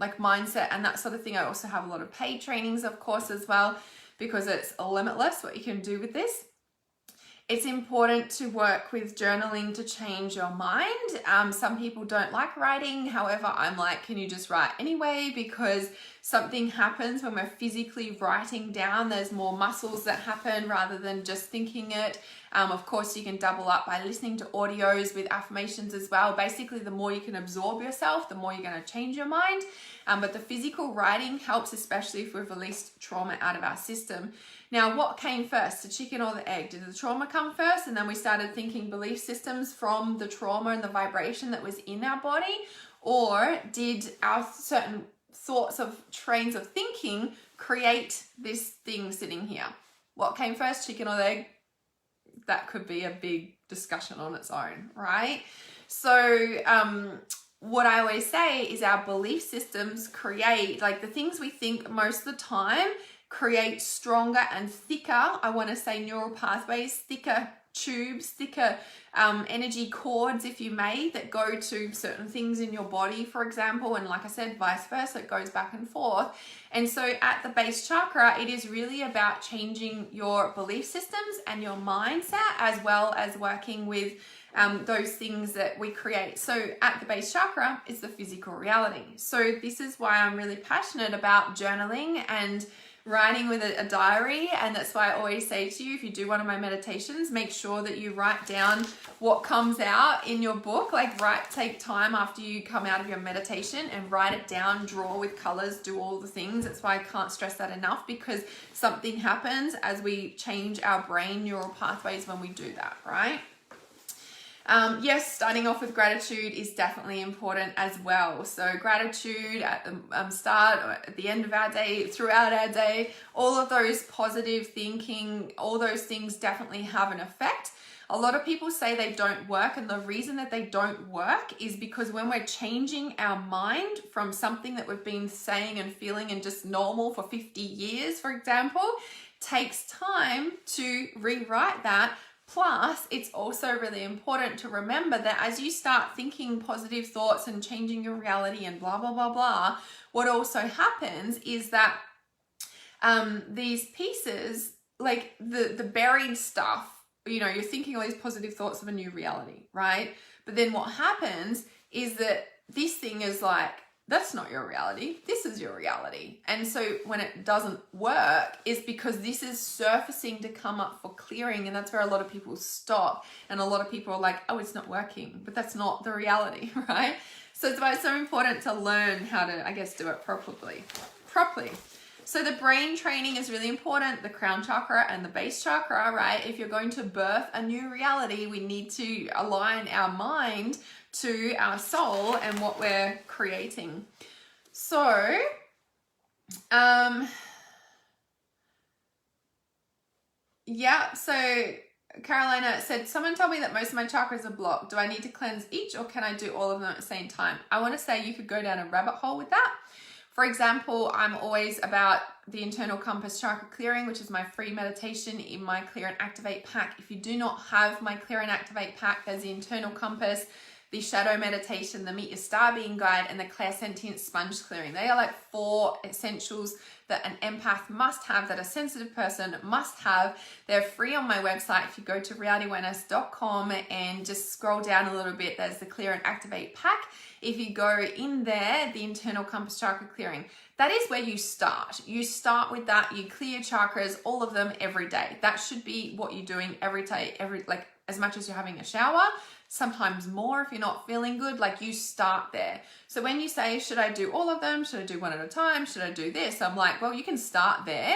Speaker 1: like mindset and that sort of thing. I also have a lot of paid trainings, of course, as well, because it's limitless what you can do with this. It's important to work with journaling to change your mind. Some people don't like writing. However, I'm like, can you just write anyway? Because something happens when we're physically writing down. There's more muscles that happen rather than just thinking it. Of course, you can double up by listening to audios with affirmations as well. Basically, the more you can absorb yourself, the more you're going to change your mind. But the physical writing helps, especially if we've released trauma out of our system. Now, what came first, the chicken or the egg? Did the trauma come first and then we started thinking belief systems from the trauma and the vibration that was in our body? Or did our certain thoughts of trains of thinking create this thing sitting here? What came first, chicken or the egg? That could be a big discussion on its own, right? So what I always say is our belief systems create, like the things we think most of the time, create stronger and thicker, I want to say neural pathways, thicker tubes, thicker energy cords, if you may, that go to certain things in your body, for example, and like I said, vice versa, it goes back and forth. And so at the base chakra, it is really about changing your belief systems and your mindset, as well as working with those things that we create. So at the base chakra, it's the physical reality. So this is why I'm really passionate about journaling and writing with a diary. And that's why I always say to you, if you do one of my meditations, make sure that you write down what comes out in your book. Like take time after you come out of your meditation and write it down, draw with colors, do all the things. That's why I can't stress that enough, because something happens as we change our brain neural pathways when we do that, right? Yes, starting off with gratitude is definitely important as well. So gratitude at the start, or at the end of our day, throughout our day, all of those positive thinking, all those things definitely have an effect. A lot of people say they don't work, and the reason that they don't work is because when we're changing our mind from something that we've been saying and feeling and just normal for 50 years, for example, takes time to rewrite that. Plus, it's also really important to remember that as you start thinking positive thoughts and changing your reality and blah, blah, blah, blah, what also happens is that these pieces, like the buried stuff, you know, you're thinking all these positive thoughts of a new reality, right? But then what happens is that this thing is like, that's not your reality. This is your reality. And so when it doesn't work is because this is surfacing to come up for clearing. And that's where a lot of people stop. And a lot of people are like, oh, it's not working, but that's not the reality, right? So it's why it's so important to learn how to, I guess, do it properly. So the brain training is really important, the crown chakra and the base chakra, right? If you're going to birth a new reality, we need to align our mind to our soul and what we're creating. So, yeah, so Carolina said, someone told me that most of my chakras are blocked. Do I need to cleanse each, or can I do all of them at the same time? I want to say you could go down a rabbit hole with that. For example, I'm always about the internal compass chakra clearing, which is my free meditation in my Clear and Activate pack. If you do not have my Clear and Activate pack, there's the internal compass, the shadow meditation, the meet your star being guide, and the clairsentient sponge clearing. They are like 4 essentials that an empath must have, that a sensitive person must have. They're free on my website. If you go to realityawareness.com and just scroll down a little bit, there's the Clear and Activate pack. If you go in there, the internal compass chakra clearing, that is where you start. You start with that, you clear chakras, all of them every day. That should be what you're doing every day, like as much as you're having a shower, sometimes more if you're not feeling good, like you start there. So when you say, should I do all of them? Should I do one at a time? Should I do this? I'm like, well, you can start there.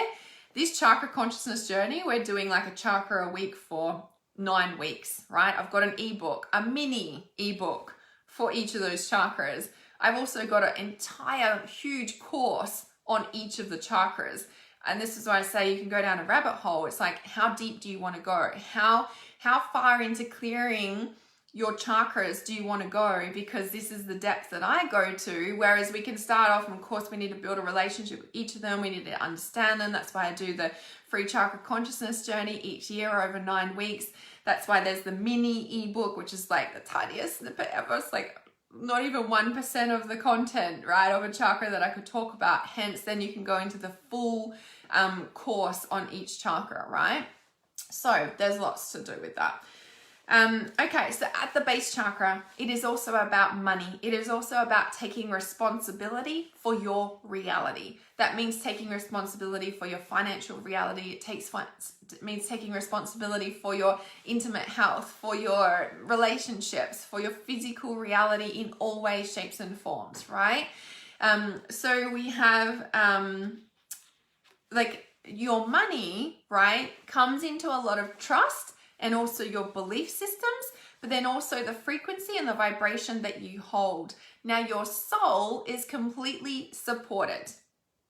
Speaker 1: This chakra consciousness journey, we're doing like a chakra a week for 9 weeks, right? I've got an ebook, a mini ebook for each of those chakras. I've also got an entire huge course on each of the chakras. And this is why I say you can go down a rabbit hole. It's like, how deep do you want to go? How far into clearing your chakras do you want to go? Because this is the depth that I go to. Whereas we can start off, and of course we need to build a relationship with each of them. We need to understand them. That's why I do the free chakra consciousness journey each year over 9 weeks. That's why there's the mini ebook, which is like the tiniest snippet ever. It's like not even 1% of the content, right, of a chakra that I could talk about. Hence, then you can go into the full course on each chakra, right? So there's lots to do with that. Okay, so at the base chakra, it is also about money. It is also about taking responsibility for your reality. That means taking responsibility for your financial reality. It means taking responsibility for your intimate health, for your relationships, for your physical reality in all ways, shapes, and forms, right? So we have like your money, right, comes into a lot of trust, and also your belief systems, but then also the frequency and the vibration that you hold. Now, your soul is completely supported.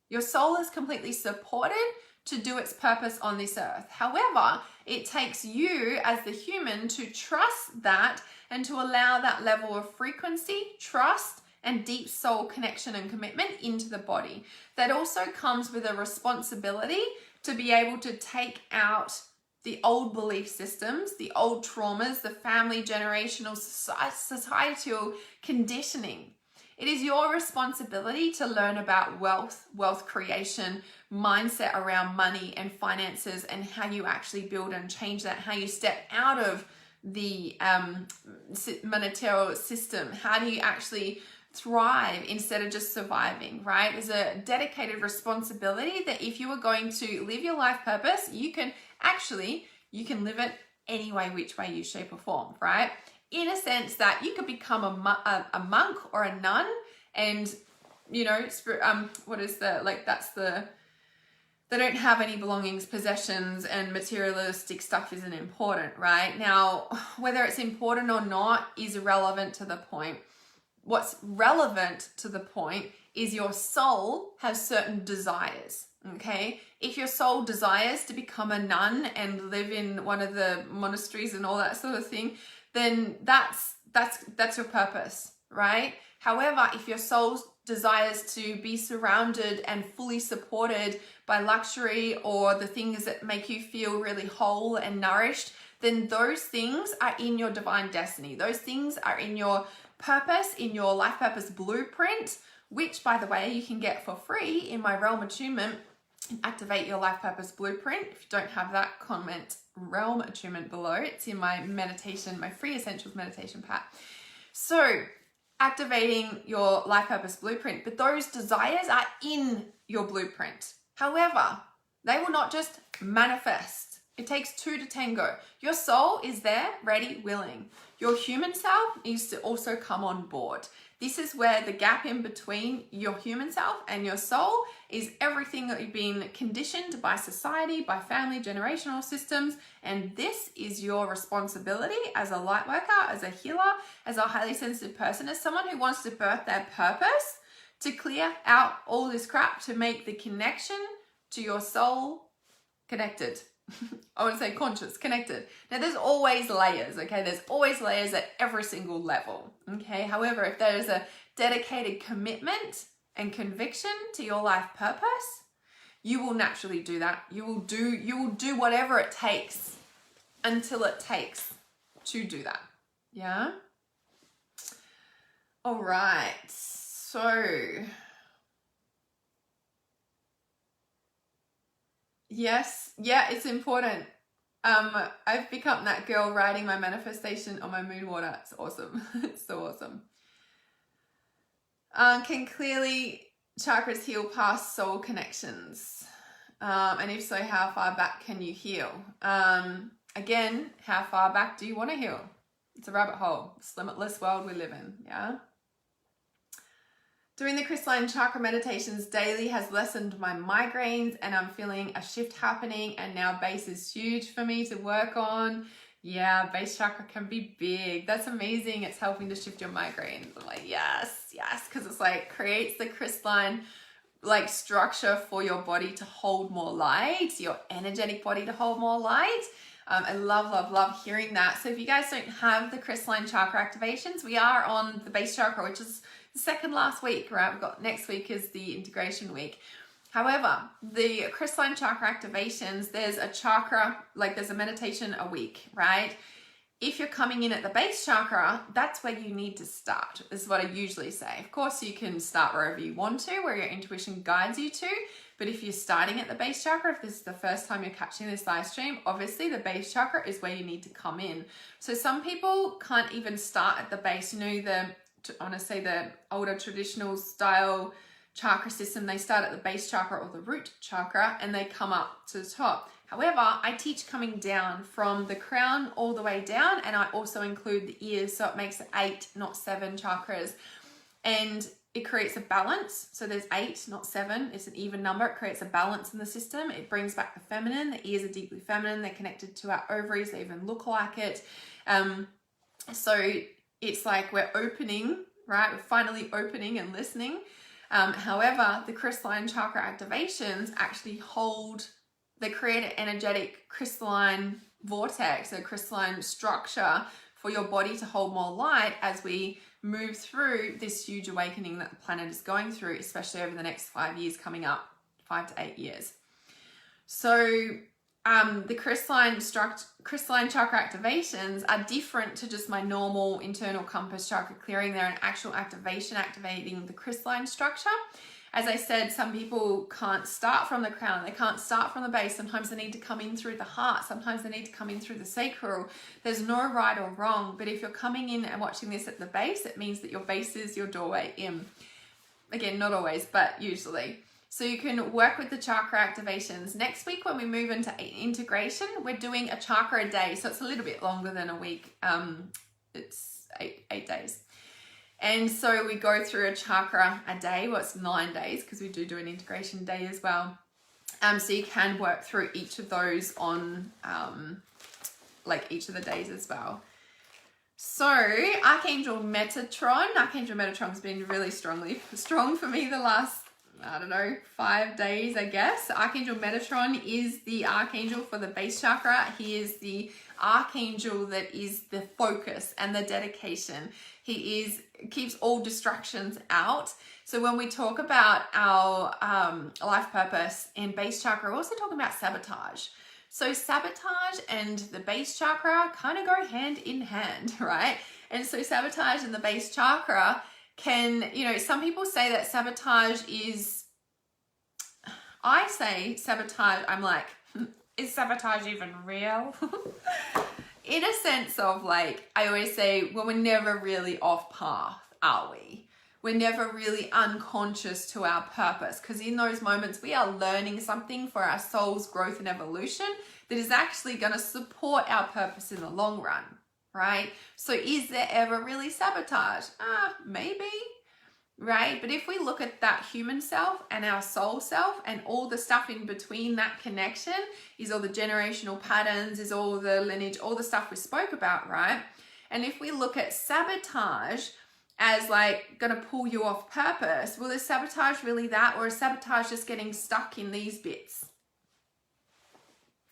Speaker 1: Your soul is completely supported to do its purpose on this earth. However, it takes you as the human to trust that and to allow that level of frequency, trust, and deep soul connection and commitment into the body. That also comes with a responsibility to be able to take out the old belief systems, the old traumas, the family, generational, societal conditioning. It is your responsibility to learn about wealth creation, mindset around money and finances, and how you actually build and change that, how you step out of the monetary system. How do you actually thrive instead of just surviving, right? There's a dedicated responsibility that if you are going to live your life purpose, you can live it any way, which way you shape or form, right? In a sense that you could become a monk or a nun, and they don't have any belongings, possessions, and materialistic stuff isn't important, right? Now, whether it's important or not is irrelevant to the point. What's relevant to the point is your soul has certain desires, okay? If your soul desires to become a nun and live in one of the monasteries and all that sort of thing, then that's your purpose, right? However, if your soul desires to be surrounded and fully supported by luxury or the things that make you feel really whole and nourished, then those things are in your divine destiny. Those things are in your purpose, in your life purpose blueprint, which, by the way, you can get for free in my Realm Attunement, Activate Your Life Purpose Blueprint. If you don't have that, comment Realm Attunement below. It's in my meditation, my free essentials meditation pack. So activating your life purpose blueprint, but those desires are in your blueprint. However, they will not just manifest. It takes two to tango. Your soul is there, ready, willing. Your human self needs to also come on board. This is where the gap in between your human self and your soul is everything that you've been conditioned by society, by family, generational systems. And this is your responsibility as a light worker, as a healer, as a highly sensitive person, as someone who wants to birth their purpose, to clear out all this crap, to make the connection to your soul connected. I want to say conscious, connected. Now, there's always layers, okay? There's always layers at every single level, okay? However, if there is a dedicated commitment and conviction to your life purpose, you will naturally do that. You will do whatever it takes until it takes to do that. Yeah? All right. So yes, yeah, it's important. I've become that girl writing my manifestation on my moon water. It's awesome. It's so awesome. Can clearly chakras heal past soul connections? And if so, how far back can you heal? Again, how far back do you want to heal? It's a rabbit hole. It's a limitless world we live in, yeah? Doing the Crystalline chakra meditations daily has lessened my migraines, and I'm feeling a shift happening, and now base is huge for me to work on. Yeah, base chakra can be big. That's amazing. It's helping to shift your migraines. I'm like, yes, because it's like creates the crystalline like structure for your body to hold more light, your energetic body to hold more light. I love hearing that. So if you guys don't have the Crystalline chakra activations, we are on the base chakra, which is the second last week, right? We've got next week is the integration week. However, the Crystalline chakra activations, there's a chakra, like there's a meditation a week, right? If you're coming in at the base chakra, that's where you need to start. This is what I usually say. Of course, you can start wherever you want to, where your intuition guides you to. But if you're starting at the base chakra, if this is the first time you're catching this live stream, obviously the base chakra is where you need to come in. So some people can't even start at the base. You know, the older traditional style chakra system, they start at the base chakra or the root chakra and they come up to the top. However, I teach coming down from the crown all the way down, and I also include the ears, so it makes it 8, not 7 chakras. And it creates a balance. So there's 8, not 7. It's an even number. It creates a balance in the system. It brings back the feminine. The ears are deeply feminine. They're connected to our ovaries. They even look like it. So it's like we're opening, right? We're finally opening and listening. However, the Crystalline chakra activations actually they create an energetic crystalline vortex, a crystalline structure for your body to hold more light as we move through this huge awakening that the planet is going through, especially over the next 5 years coming up, 5 to 8 years. So the crystalline chakra activations are different to just my normal internal compass chakra clearing. They're an actual activation, activating the crystalline structure. As I said, some people can't start from the crown. They can't start from the base. Sometimes they need to come in through the heart. Sometimes they need to come in through the sacral. There's no right or wrong. But if you're coming in and watching this at the base, it means that your base is your doorway in. Again, not always, but usually. So you can work with the chakra activations. Next week, when we move into integration, we're doing a chakra a day. So it's a little bit longer than a week. It's eight days. And so we go through a chakra a day. Well, it's 9 days because we do an integration day as well. So you can work through each of those on like each of the days as well. So Archangel Metatron's been really strong for me the last, I don't know, 5 days, I guess. Archangel Metatron is the archangel for the base chakra. He is the archangel that is the focus and the dedication. He keeps all distractions out. So when we talk about our life purpose in base chakra, we're also talking about sabotage. So sabotage and the base chakra kind of go hand in hand, right? And so sabotage and the base chakra can, some people say that sabotage is, I say sabotage, I'm like, is sabotage even real? In a sense of like, I always say, well, we're never really off path, are we? We're never really unconscious to our purpose, because in those moments we are learning something for our soul's growth and evolution that is actually going to support our purpose in the long run, right? So is there ever really sabotage? Maybe, right? But if we look at that human self and our soul self and all the stuff in between that connection, is all the generational patterns, is all the lineage, all the stuff we spoke about, right? And if we look at sabotage as like going to pull you off purpose, well, is sabotage really that, or is sabotage just getting stuck in these bits?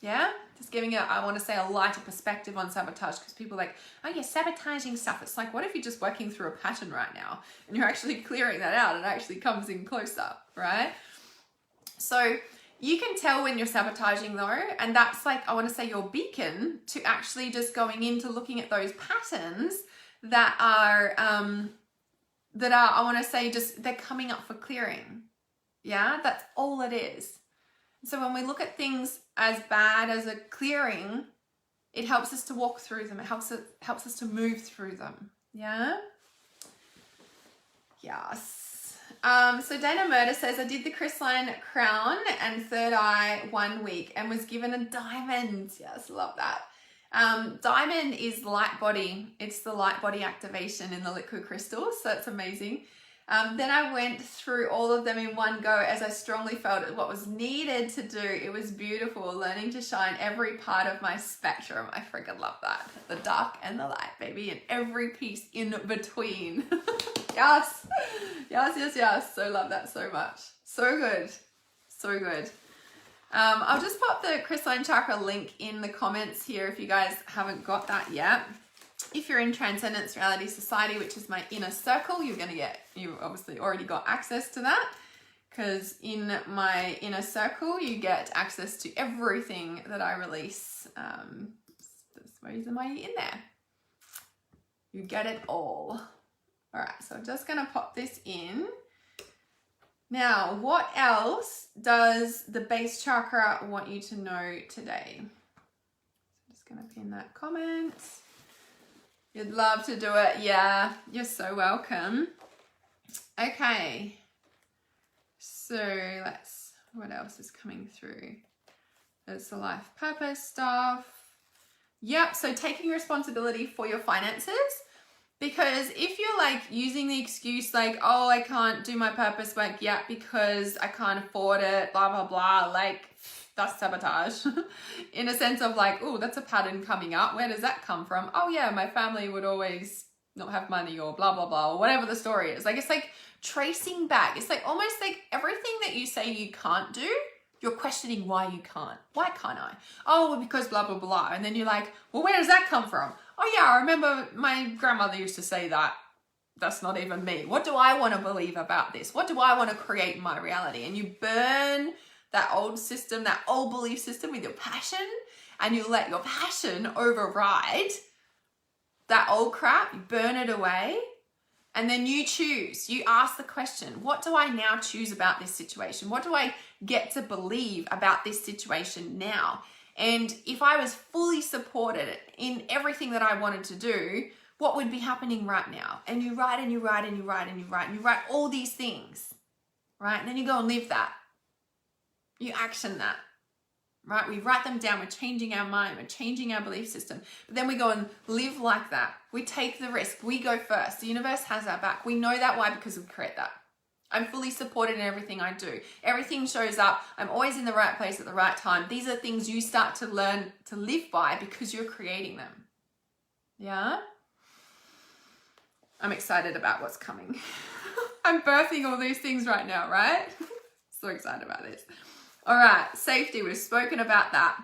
Speaker 1: Yeah, just giving I want to say a lighter perspective on sabotage, because people are like, oh, you're sabotaging stuff. It's like, what if you're just working through a pattern right now and you're actually clearing that out and it actually comes in closer, right? So you can tell when you're sabotaging though, and that's like, I want to say your beacon to actually just going into looking at those patterns that are, I want to say just, they're coming up for clearing. Yeah, that's all it is. So when we look at things as bad as a clearing, it helps us to walk through them. It helps us to move through them. Yeah? Yes. So Dana Murder says, I did the crystalline crown and third eye 1 week and was given a diamond. Yes, love that. Diamond is light body. It's the light body activation in the liquid crystals. So it's amazing. Then I went through all of them in one go as I strongly felt what was needed to do. It was beautiful, learning to shine every part of my spectrum. I freaking love that. The dark and the light, baby, and every piece in between. Yes. Yes. So love that so much. So good. So good. I'll just pop the Crystalline Chakra link in the comments here if you guys haven't got that yet. If you're in Transcendence Reality Society, which is my inner circle, you obviously already got access to that, because in my inner circle, you get access to everything that I release. That's the reason why you're in there. You get it all. All right, so I'm just going to pop this in. Now, what else does the base chakra want you to know today? So I'm just going to pin that comment. You'd love to do it. Yeah, you're so welcome. Okay. So what else is coming through? There's the life purpose stuff. Yep, so taking responsibility for your finances. Because if you're like using the excuse like, oh, I can't do my purpose work yet because I can't afford it, blah, blah, blah, like that's sabotage in a sense of like, oh, that's a pattern coming up. Where does that come from? Oh yeah, my family would always not have money or blah, blah, blah, or whatever the story is. Like, it's like tracing back. It's like almost like everything that you say you can't do, you're questioning why you can't. Why can't I? Oh, well, because blah, blah, blah. And then you're like, well, where does that come from? Oh yeah, I remember my grandmother used to say that. That's not even me. What do I want to believe about this? What do I want to create in my reality? And you burn that old system, that old belief system with your passion, and you let your passion override that old crap, you burn it away, and then you choose. You ask the question, what do I now choose about this situation? What do I get to believe about this situation now? And if I was fully supported in everything that I wanted to do, what would be happening right now? And you write and you write and you write and you write and you write all these things, right? And then you go and live that. You action that, right? We write them down. We're changing our mind. We're changing our belief system. But then we go and live like that. We take the risk. We go first. The universe has our back. We know that. Why? Because we create that. I'm fully supported in everything I do. Everything shows up. I'm always in the right place at the right time. These are things you start to learn to live by because you're creating them. Yeah? I'm excited about what's coming. I'm birthing all these things right now, right? So excited about this. All right, safety, we've spoken about that.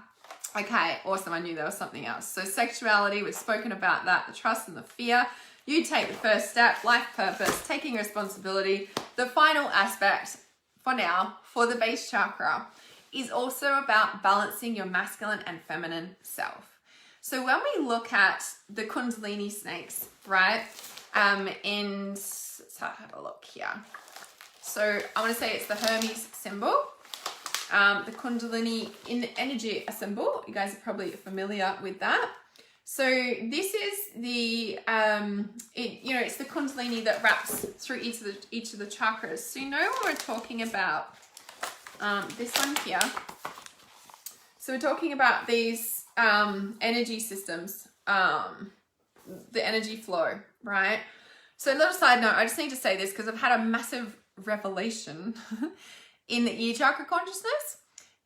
Speaker 1: Okay, awesome, I knew there was something else. So sexuality, we've spoken about that, the trust and the fear. You take the first step, life purpose, taking responsibility. The final aspect for now, for the base chakra, is also about balancing your masculine and feminine self. So when we look at the Kundalini snakes, right, and let's have a look here. So I want to say it's the Hermes symbol. The Kundalini in energy symbol. You guys are probably familiar with that. So this is the, it's the Kundalini that wraps through each of the chakras. So you know when we're talking about this one here. So we're talking about these energy systems, the energy flow, right? So a little side note, I just need to say this because I've had a massive revelation in the ear chakra consciousness.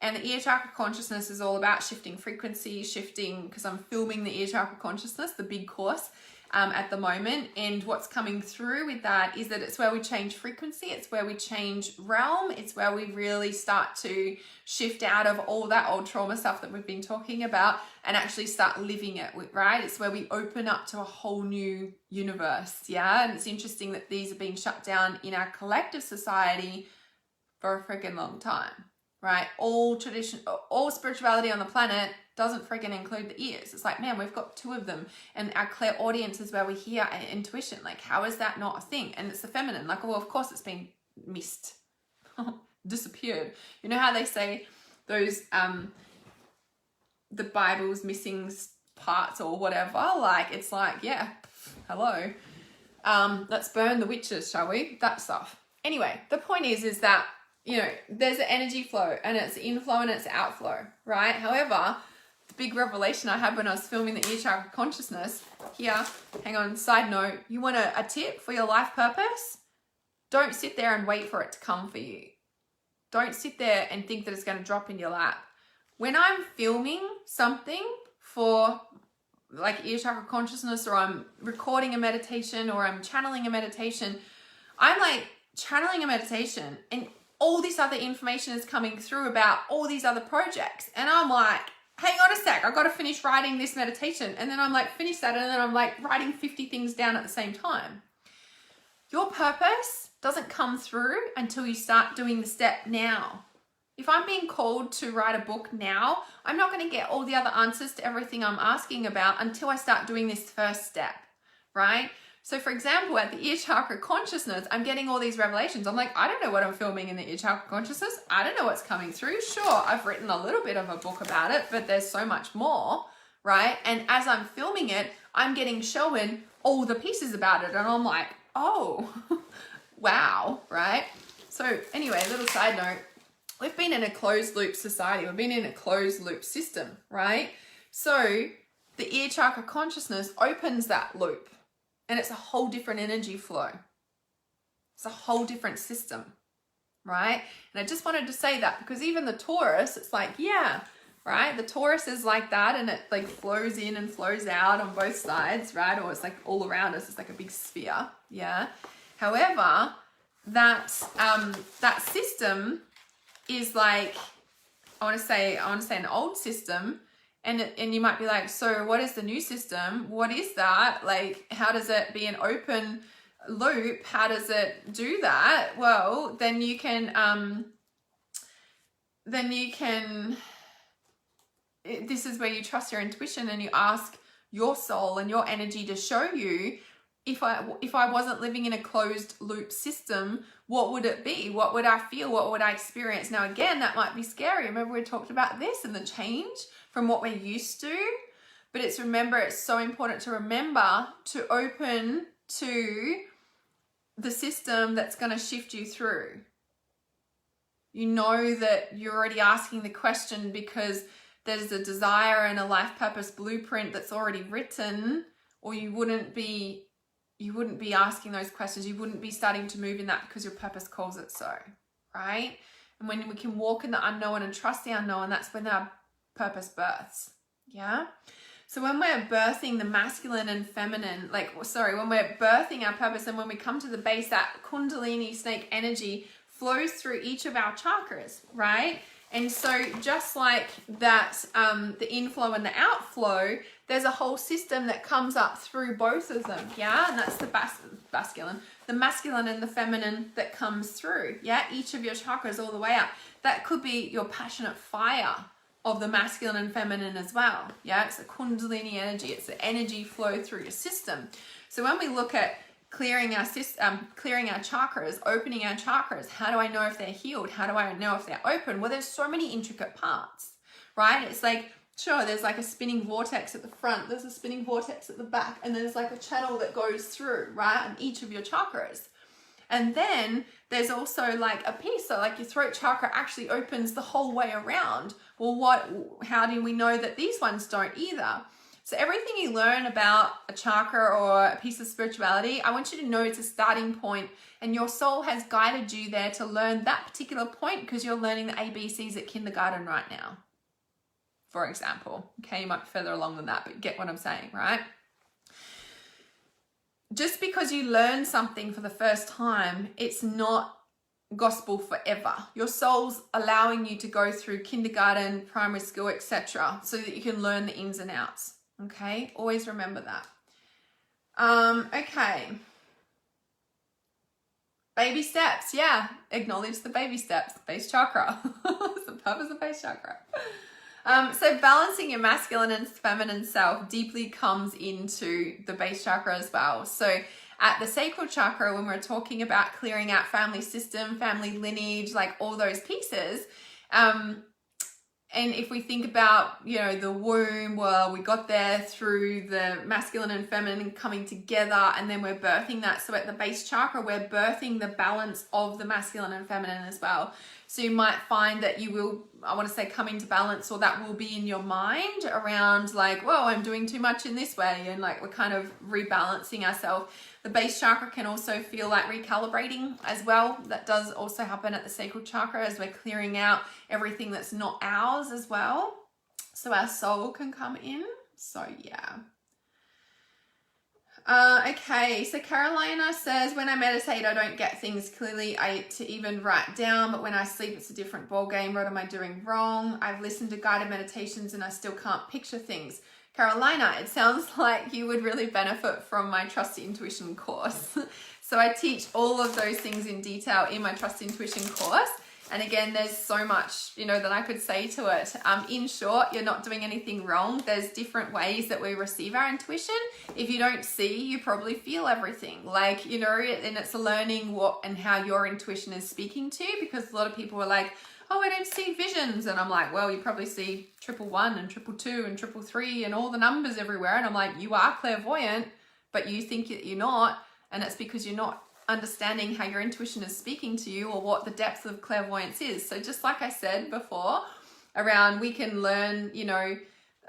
Speaker 1: And the ear chakra consciousness is all about shifting frequency, because I'm filming the ear chakra consciousness, the big course at the moment. And what's coming through with that is that it's where we change frequency. It's where we change realm. It's where we really start to shift out of all that old trauma stuff that we've been talking about and actually start living it, right? It's where we open up to a whole new universe, yeah? And it's interesting that these are being shut down in our collective society for a freaking long time, right? All spirituality on the planet doesn't freaking include the ears. It's like, man, we've got 2 of them, and our clairaudience is where we hear our intuition. Like, how is that not a thing? And it's the feminine. Like, well, of course it's been missed, disappeared. You know how they say those, the Bible's missing parts or whatever? Like, it's like, yeah, hello. Let's burn the witches, shall we? That stuff. Anyway, the point is that, there's an energy flow, and it's inflow and it's outflow, right? However, the big revelation I had when I was filming the ear chakra consciousness here, hang on, side note, you want a tip for your life purpose? Don't sit there and wait for it to come for you. Don't sit there and think that it's going to drop in your lap. When I'm filming something for like ear chakra consciousness, or I'm recording a meditation, or I'm channeling a meditation, I'm like channeling a meditation, and all this other information is coming through about all these other projects. And I'm like, hang on a sec, I've got to finish writing this meditation. And then I'm like, finish that. And then I'm like writing 50 things down at the same time. Your purpose doesn't come through until you start doing the step now. If I'm being called to write a book now, I'm not going to get all the other answers to everything I'm asking about until I start doing this first step, right? So for example, at the ear chakra consciousness, I'm getting all these revelations. I'm like, I don't know what I'm filming in the ear chakra consciousness. I don't know what's coming through. Sure, I've written a little bit of a book about it, but there's so much more, right? And as I'm filming it, I'm getting shown all the pieces about it. And I'm like, oh, wow, right? So anyway, a little side note, we've been in a closed loop society. We've been in a closed loop system, right? So the ear chakra consciousness opens that loop. And it's a whole different energy flow. It's a whole different system, right? And I just wanted to say that because even the Taurus, it's like, yeah, right? The Taurus is like that, and it like flows in and flows out on both sides, right? Or it's like all around us. It's like a big sphere, yeah? However, that system is like, I want to say an old system. And you might be like, so what is the new system? What is that? Like, how does it be an open loop? How does it do that? Well, then you can then you can, this is where you trust your intuition and you ask your soul and your energy to show you, if I wasn't living in a closed loop system, what would it be? What would I feel? What would I experience? Now, again, that might be scary. Remember we talked about this and the change from what we're used to, but it's so important to remember to open to the system that's going to shift you through. You know that you're already asking the question because there's a desire and a life purpose blueprint that's already written, or you wouldn't be asking those questions. You wouldn't be starting to move in that because your purpose calls it so, right? And when we can walk in the unknown and trust the unknown, that's when our purpose births. Yeah. So when we're birthing the masculine and feminine, when we're birthing our purpose, and when we come to the base, that Kundalini snake energy flows through each of our chakras, right? And so just like that, the inflow and the outflow, there's a whole system that comes up through both of them, yeah? And that's the masculine and the feminine that comes through, yeah? Each of your chakras all the way up. That could be your passionate fire of the masculine and feminine as well, yeah? It's a Kundalini energy. It's the energy flow through your system. So when we look at clearing our chakras, opening our chakras, how do I know if they're healed? How do I know if they're open? Well, there's so many intricate parts, right? It's like, sure, there's like a spinning vortex at the front, there's a spinning vortex at the back, and there's like a channel that goes through, right, in each of your chakras. And then there's also like a piece, so like your throat chakra actually opens the whole way around. Well, how do we know that these ones don't either? So everything you learn about a chakra or a piece of spirituality, I want you to know it's a starting point, and your soul has guided you there to learn that particular point because you're learning the ABCs at kindergarten right now, for example. Okay, you might be further along than that, but you get what I'm saying, right? Just because you learn something for the first time, it's not gospel forever. Your soul's allowing you to go through kindergarten, primary school, etc., so that you can learn the ins and outs. Okay, always remember that. Okay. Baby steps, yeah. Acknowledge the baby steps. Base chakra. It's the purpose of base chakra. So balancing your masculine and feminine self deeply comes into the base chakra as well. So at the sacral chakra, when we're talking about clearing out family system, family lineage, like all those pieces, and if we think about, the womb, well, we got there through the masculine and feminine coming together, and then we're birthing that. So at the base chakra, we're birthing the balance of the masculine and feminine as well. So you might find that you will, come into balance, or that will be in your mind around like, whoa, I'm doing too much in this way. And like, we're kind of rebalancing ourselves. The base chakra can also feel like recalibrating as well. That does also happen at the sacral chakra as we're clearing out everything that's not ours as well. So our soul can come in. So yeah. Okay, so Carolina says, when I meditate, I don't get things clearly to even write down, but when I sleep, it's a different ball game. What am I doing wrong? I've listened to guided meditations and I still can't picture things. Carolina, it sounds like you would really benefit from my Trust Intuition course. So I teach all of those things in detail in my Trust Intuition course. And again, there's so much, that I could say to it. In short, you're not doing anything wrong. There's different ways that we receive our intuition. If you don't see, you probably feel everything. Like, and it's learning what and how your intuition is speaking to you, because a lot of people are like, oh, I don't see visions. And I'm like, well, you probably see 111 and 222 and 333 and all the numbers everywhere. And I'm like, you are clairvoyant, but you think that you're not. And it's because you're not understanding how your intuition is speaking to you, or what the depth of clairvoyance is. So just like I said before, around we can learn,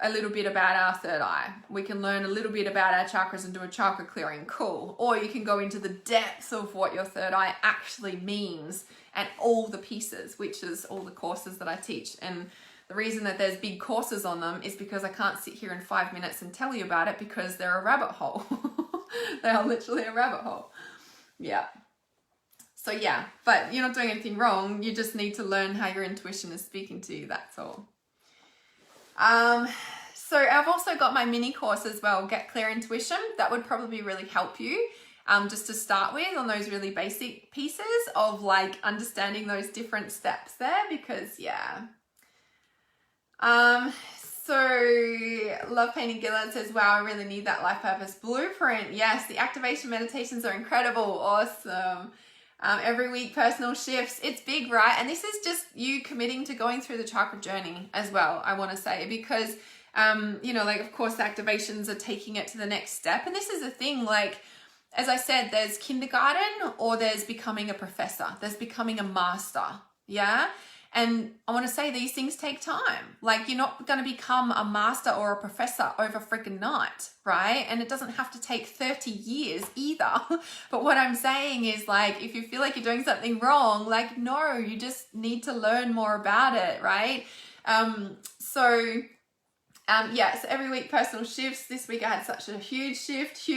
Speaker 1: a little bit about our third eye. We can learn a little bit about our chakras and do a chakra clearing, cool. Or you can go into the depths of what your third eye actually means and all the pieces, which is all the courses that I teach. And the reason that there's big courses on them is because I can't sit here in 5 minutes and tell you about it, because they're a rabbit hole. They are literally a rabbit hole. Yeah. So yeah, but you're not doing anything wrong. You just need to learn how your intuition is speaking to you. That's all. So I've also got my mini course as well, Get Clear Intuition. That would probably really help you. just to start with on those really basic pieces of like understanding those different steps there, because yeah. So Love Painting Gillard says, wow, I really need that life purpose blueprint. Yes, the activation meditations are incredible. Awesome. Every week, personal shifts. It's big, right? And this is just you committing to going through the chakra journey as well, I want to say, because, you know, like, of course, the activations are taking it to the next step. And this is the thing, like, as I said, there's kindergarten or there's becoming a professor. There's becoming a master. Yeah. And I want to say these things take time. Like, you're not going to become a master or a professor over freaking night, right? And it doesn't have to take 30 years either. But what I'm saying is, like, if you feel like you're doing something wrong, like, no, you just need to learn more about it, right? So every week personal shifts. This week I had such a huge shift,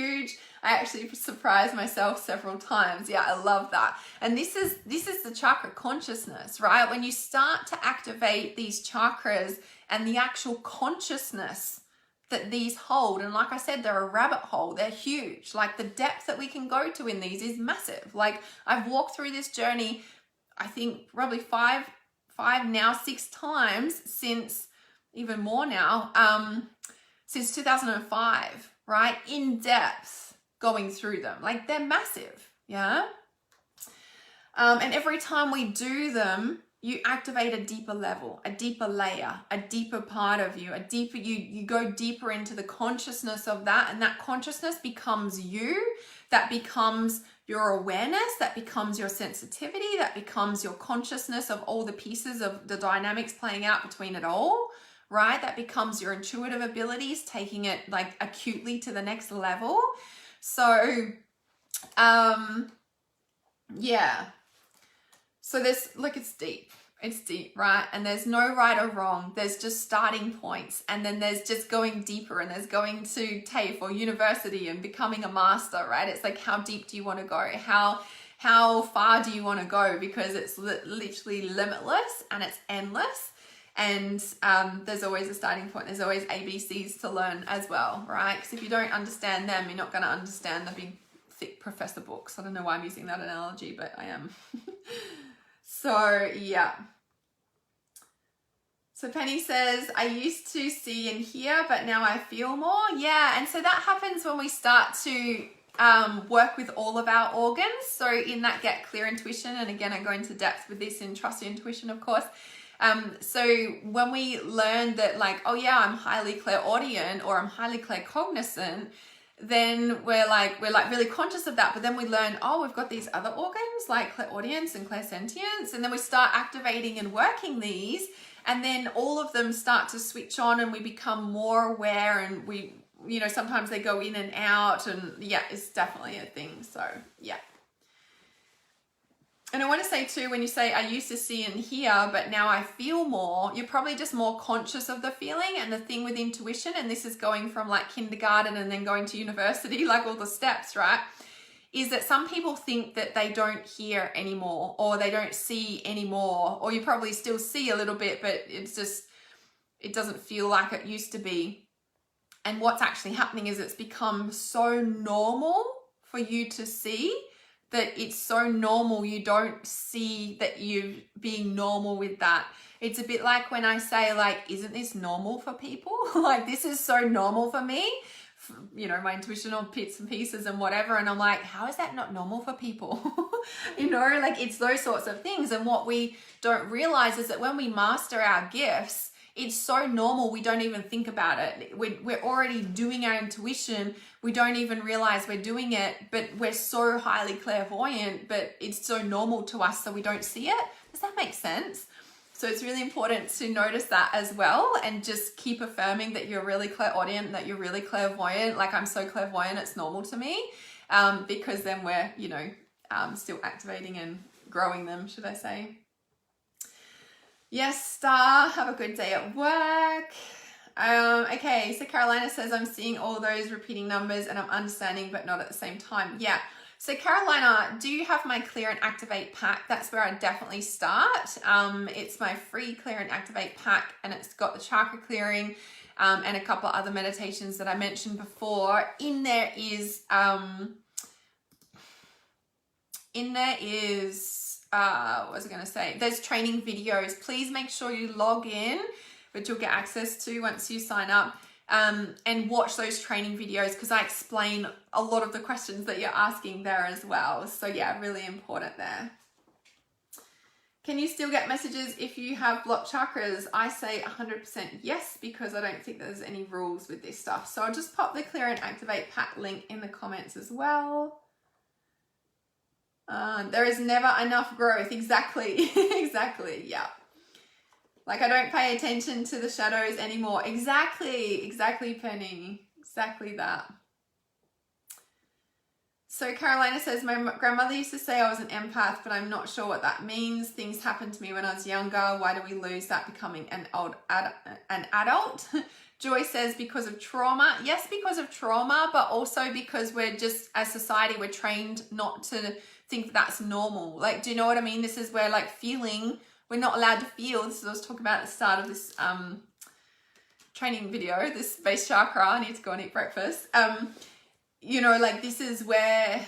Speaker 1: I actually surprised myself several times. Yeah, I love that. And this is the chakra consciousness, right? When you start to activate these chakras and the actual consciousness that these hold, and like I said, they're a rabbit hole, they're huge. Like, the depth that we can go to in these is massive. Like, I've walked through this journey, I think probably five now, 6 times since, even more now, since 2005, right? In depth. Going through them, like, they're massive. Yeah. And every time we do them, you activate a deeper level, a deeper layer, a deeper part of you, you go deeper into the consciousness of that, and that consciousness becomes you. That becomes your awareness, that becomes your sensitivity, that becomes your consciousness of all the pieces of the dynamics playing out between it all, right? That becomes your intuitive abilities, taking it like acutely to the next level. So, yeah. So there's, look, it's deep, right? And there's no right or wrong. There's just starting points. And then there's just going deeper, and there's going to TAFE or university and becoming a master, right? It's like, how deep do you want to go? How far do you want to go? Because it's literally limitless and it's endless. And there's always a starting point. There's always ABCs to learn as well, right? Because if you don't understand them, you're not going to understand the big, thick professor books. I don't know why I'm using that analogy, but I am. So, yeah. So Penny says, I used to see and hear, but now I feel more. Yeah, and so that happens when we start to work with all of our organs. So in that Get Clear Intuition, and again, I go into depth with this in Trust Your Intuition, of course. So when we learn that, like, oh yeah, I'm highly clairaudient or I'm highly claircognizant, then we're like really conscious of that. But then we learn, oh, we've got these other organs like clairaudience and clairsentience, and then we start activating and working these, and then all of them start to switch on, and we become more aware, and we, you know, sometimes they go in and out, and yeah, it's definitely a thing. So yeah. And I want to say too, when you say, I used to see and hear, but now I feel more, you're probably just more conscious of the feeling. And the thing with intuition, and this is going from like kindergarten and then going to university, like all the steps, right? Is that some people think that they don't hear anymore, or they don't see anymore, or you probably still see a little bit, but it's just, it doesn't feel like it used to be. And what's actually happening is it's become so normal for you to see, that it's so normal you don't see that you're being normal with that. It's a bit like when I say, like, isn't this normal for people? Like, this is so normal for me, you know, my intuitional bits and pieces and whatever. And I'm like, how is that not normal for people? You know, like, it's those sorts of things. And what we don't realize is that when we master our gifts, it's so normal we don't even think about it. We're already doing our intuition. We don't even realize we're doing it, but we're so highly clairvoyant, but it's so normal to us, so we don't see it. Does that make sense? So it's really important to notice that as well, and just keep affirming that you're really clairaudient and that you're really clairvoyant. Like, I'm so clairvoyant, it's normal to me, because then we're, you know, still activating and growing them, should I say. Yes, Star, have a good day at work. Okay, so Carolina says, I'm seeing all those repeating numbers and I'm understanding, but not at the same time. Yeah, so Carolina, do you have my Clear and Activate pack? That's where I definitely start. It's my free Clear and Activate pack, and it's got the chakra clearing and a couple of other meditations that I mentioned before. In there is in there is, what was I going to say? There's training videos. Please make sure you log in, which you'll get access to once you sign up, and watch those training videos, because I explain a lot of the questions that you're asking there as well. So yeah, really important there. Can you still get messages if you have blocked chakras? I say 100% yes, because I don't think there's any rules with this stuff. So I'll just pop the Clear and Activate Pack link in the comments as well. There is never enough growth. Exactly. Exactly. Yeah. Like, I don't pay attention to the shadows anymore. Exactly. Exactly, Penny. Exactly that. So Carolina says, my grandmother used to say I was an empath, but I'm not sure what that means. Things happened to me when I was younger. Why do we lose that becoming an adult? Joy says, because of trauma. Yes, because of trauma, but also because we're just, as society, we're trained not to think that's normal. Like, do you know what I mean? This is where, like, feeling, we're not allowed to feel. This is what I was talking about at the start of this training video, this base chakra. I need to go and eat breakfast. You know, like, this is where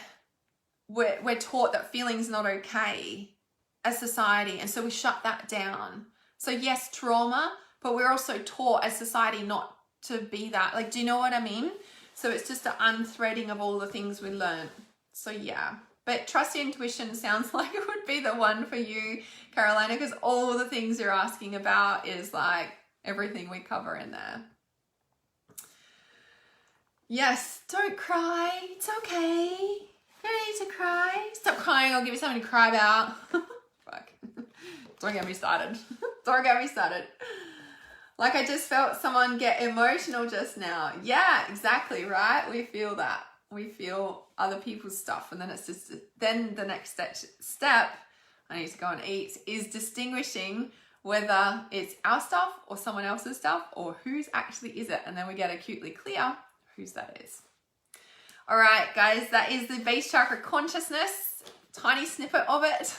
Speaker 1: we're taught that feeling's not okay as society, and so we shut that down. So yes, trauma, but we're also taught as society not to be that. Like, do you know what I mean? So it's just an unthreading of all the things we learn. So yeah, but trust your intuition sounds like it would be the one for you, Carolina, because all the things you're asking about is like everything we cover in there. Yes, don't cry. It's okay. You don't need to cry. Stop crying. I'll give you something to cry about. Fuck. Don't get me started. Don't get me started. Like, I just felt someone get emotional just now. Yeah, exactly, right? We feel that. We feel other people's stuff. And then it's just, then the next step, I need to go and eat, is distinguishing whether it's our stuff or someone else's stuff, or whose actually is it. And then we get acutely clear whose that is. All right, guys, that is the base chakra consciousness, tiny snippet of it.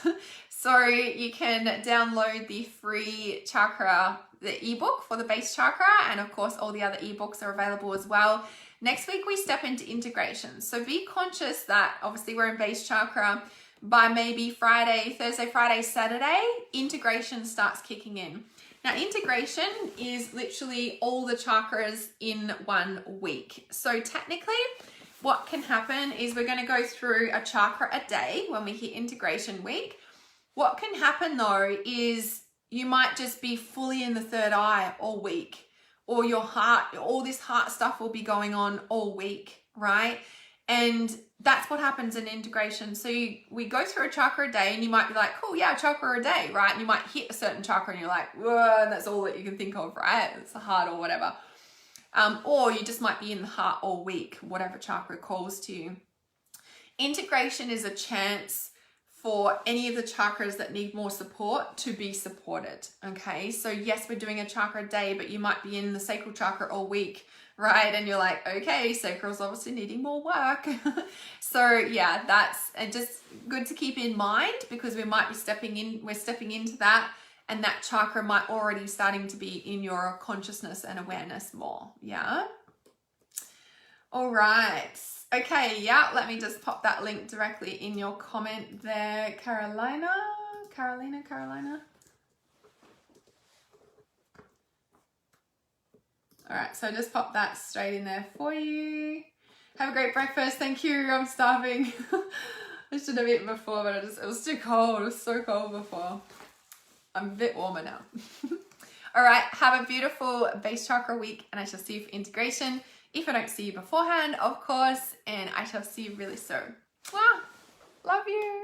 Speaker 1: So you can download the free chakra, the ebook for the base chakra, and of course all the other ebooks are available as well. Next week we step into integration. So be conscious that obviously we're in base chakra. By maybe Thursday, Friday, Saturday, integration starts kicking in. Now, integration is literally all the chakras in 1 week. So technically, what can happen is we're going to go through a chakra a day when we hit integration week. What can happen though is you might just be fully in the third eye all week, or your heart, all this heart stuff will be going on all week, right? And that's what happens in integration. So we go through a chakra a day, and you might be like, cool, yeah, chakra a day, right? And you might hit a certain chakra and you're like, whoa, and that's all that you can think of, right? It's the heart or whatever. Or you just might be in the heart all week, whatever chakra calls to you. Integration is a chance for any of the chakras that need more support to be supported, okay? So yes, we're doing a chakra a day, but you might be in the sacral chakra all week, right? And you're like, okay, sacral's obviously needing more work. So yeah, that's just good to keep in mind, because we might be stepping into that, and that chakra might already starting to be in your consciousness and awareness more, yeah? All right. Okay, yeah, let me just pop that link directly in your comment there, Carolina. All right, so just pop that straight in there for you. Have a great breakfast. Thank you. I'm starving. I should have eaten before, but it was too cold. It was so cold before. I'm a bit warmer now. All right, have a beautiful base chakra week, and I shall see you for integration. If I don't see you beforehand, of course, and I shall see you really soon. Wow, love you.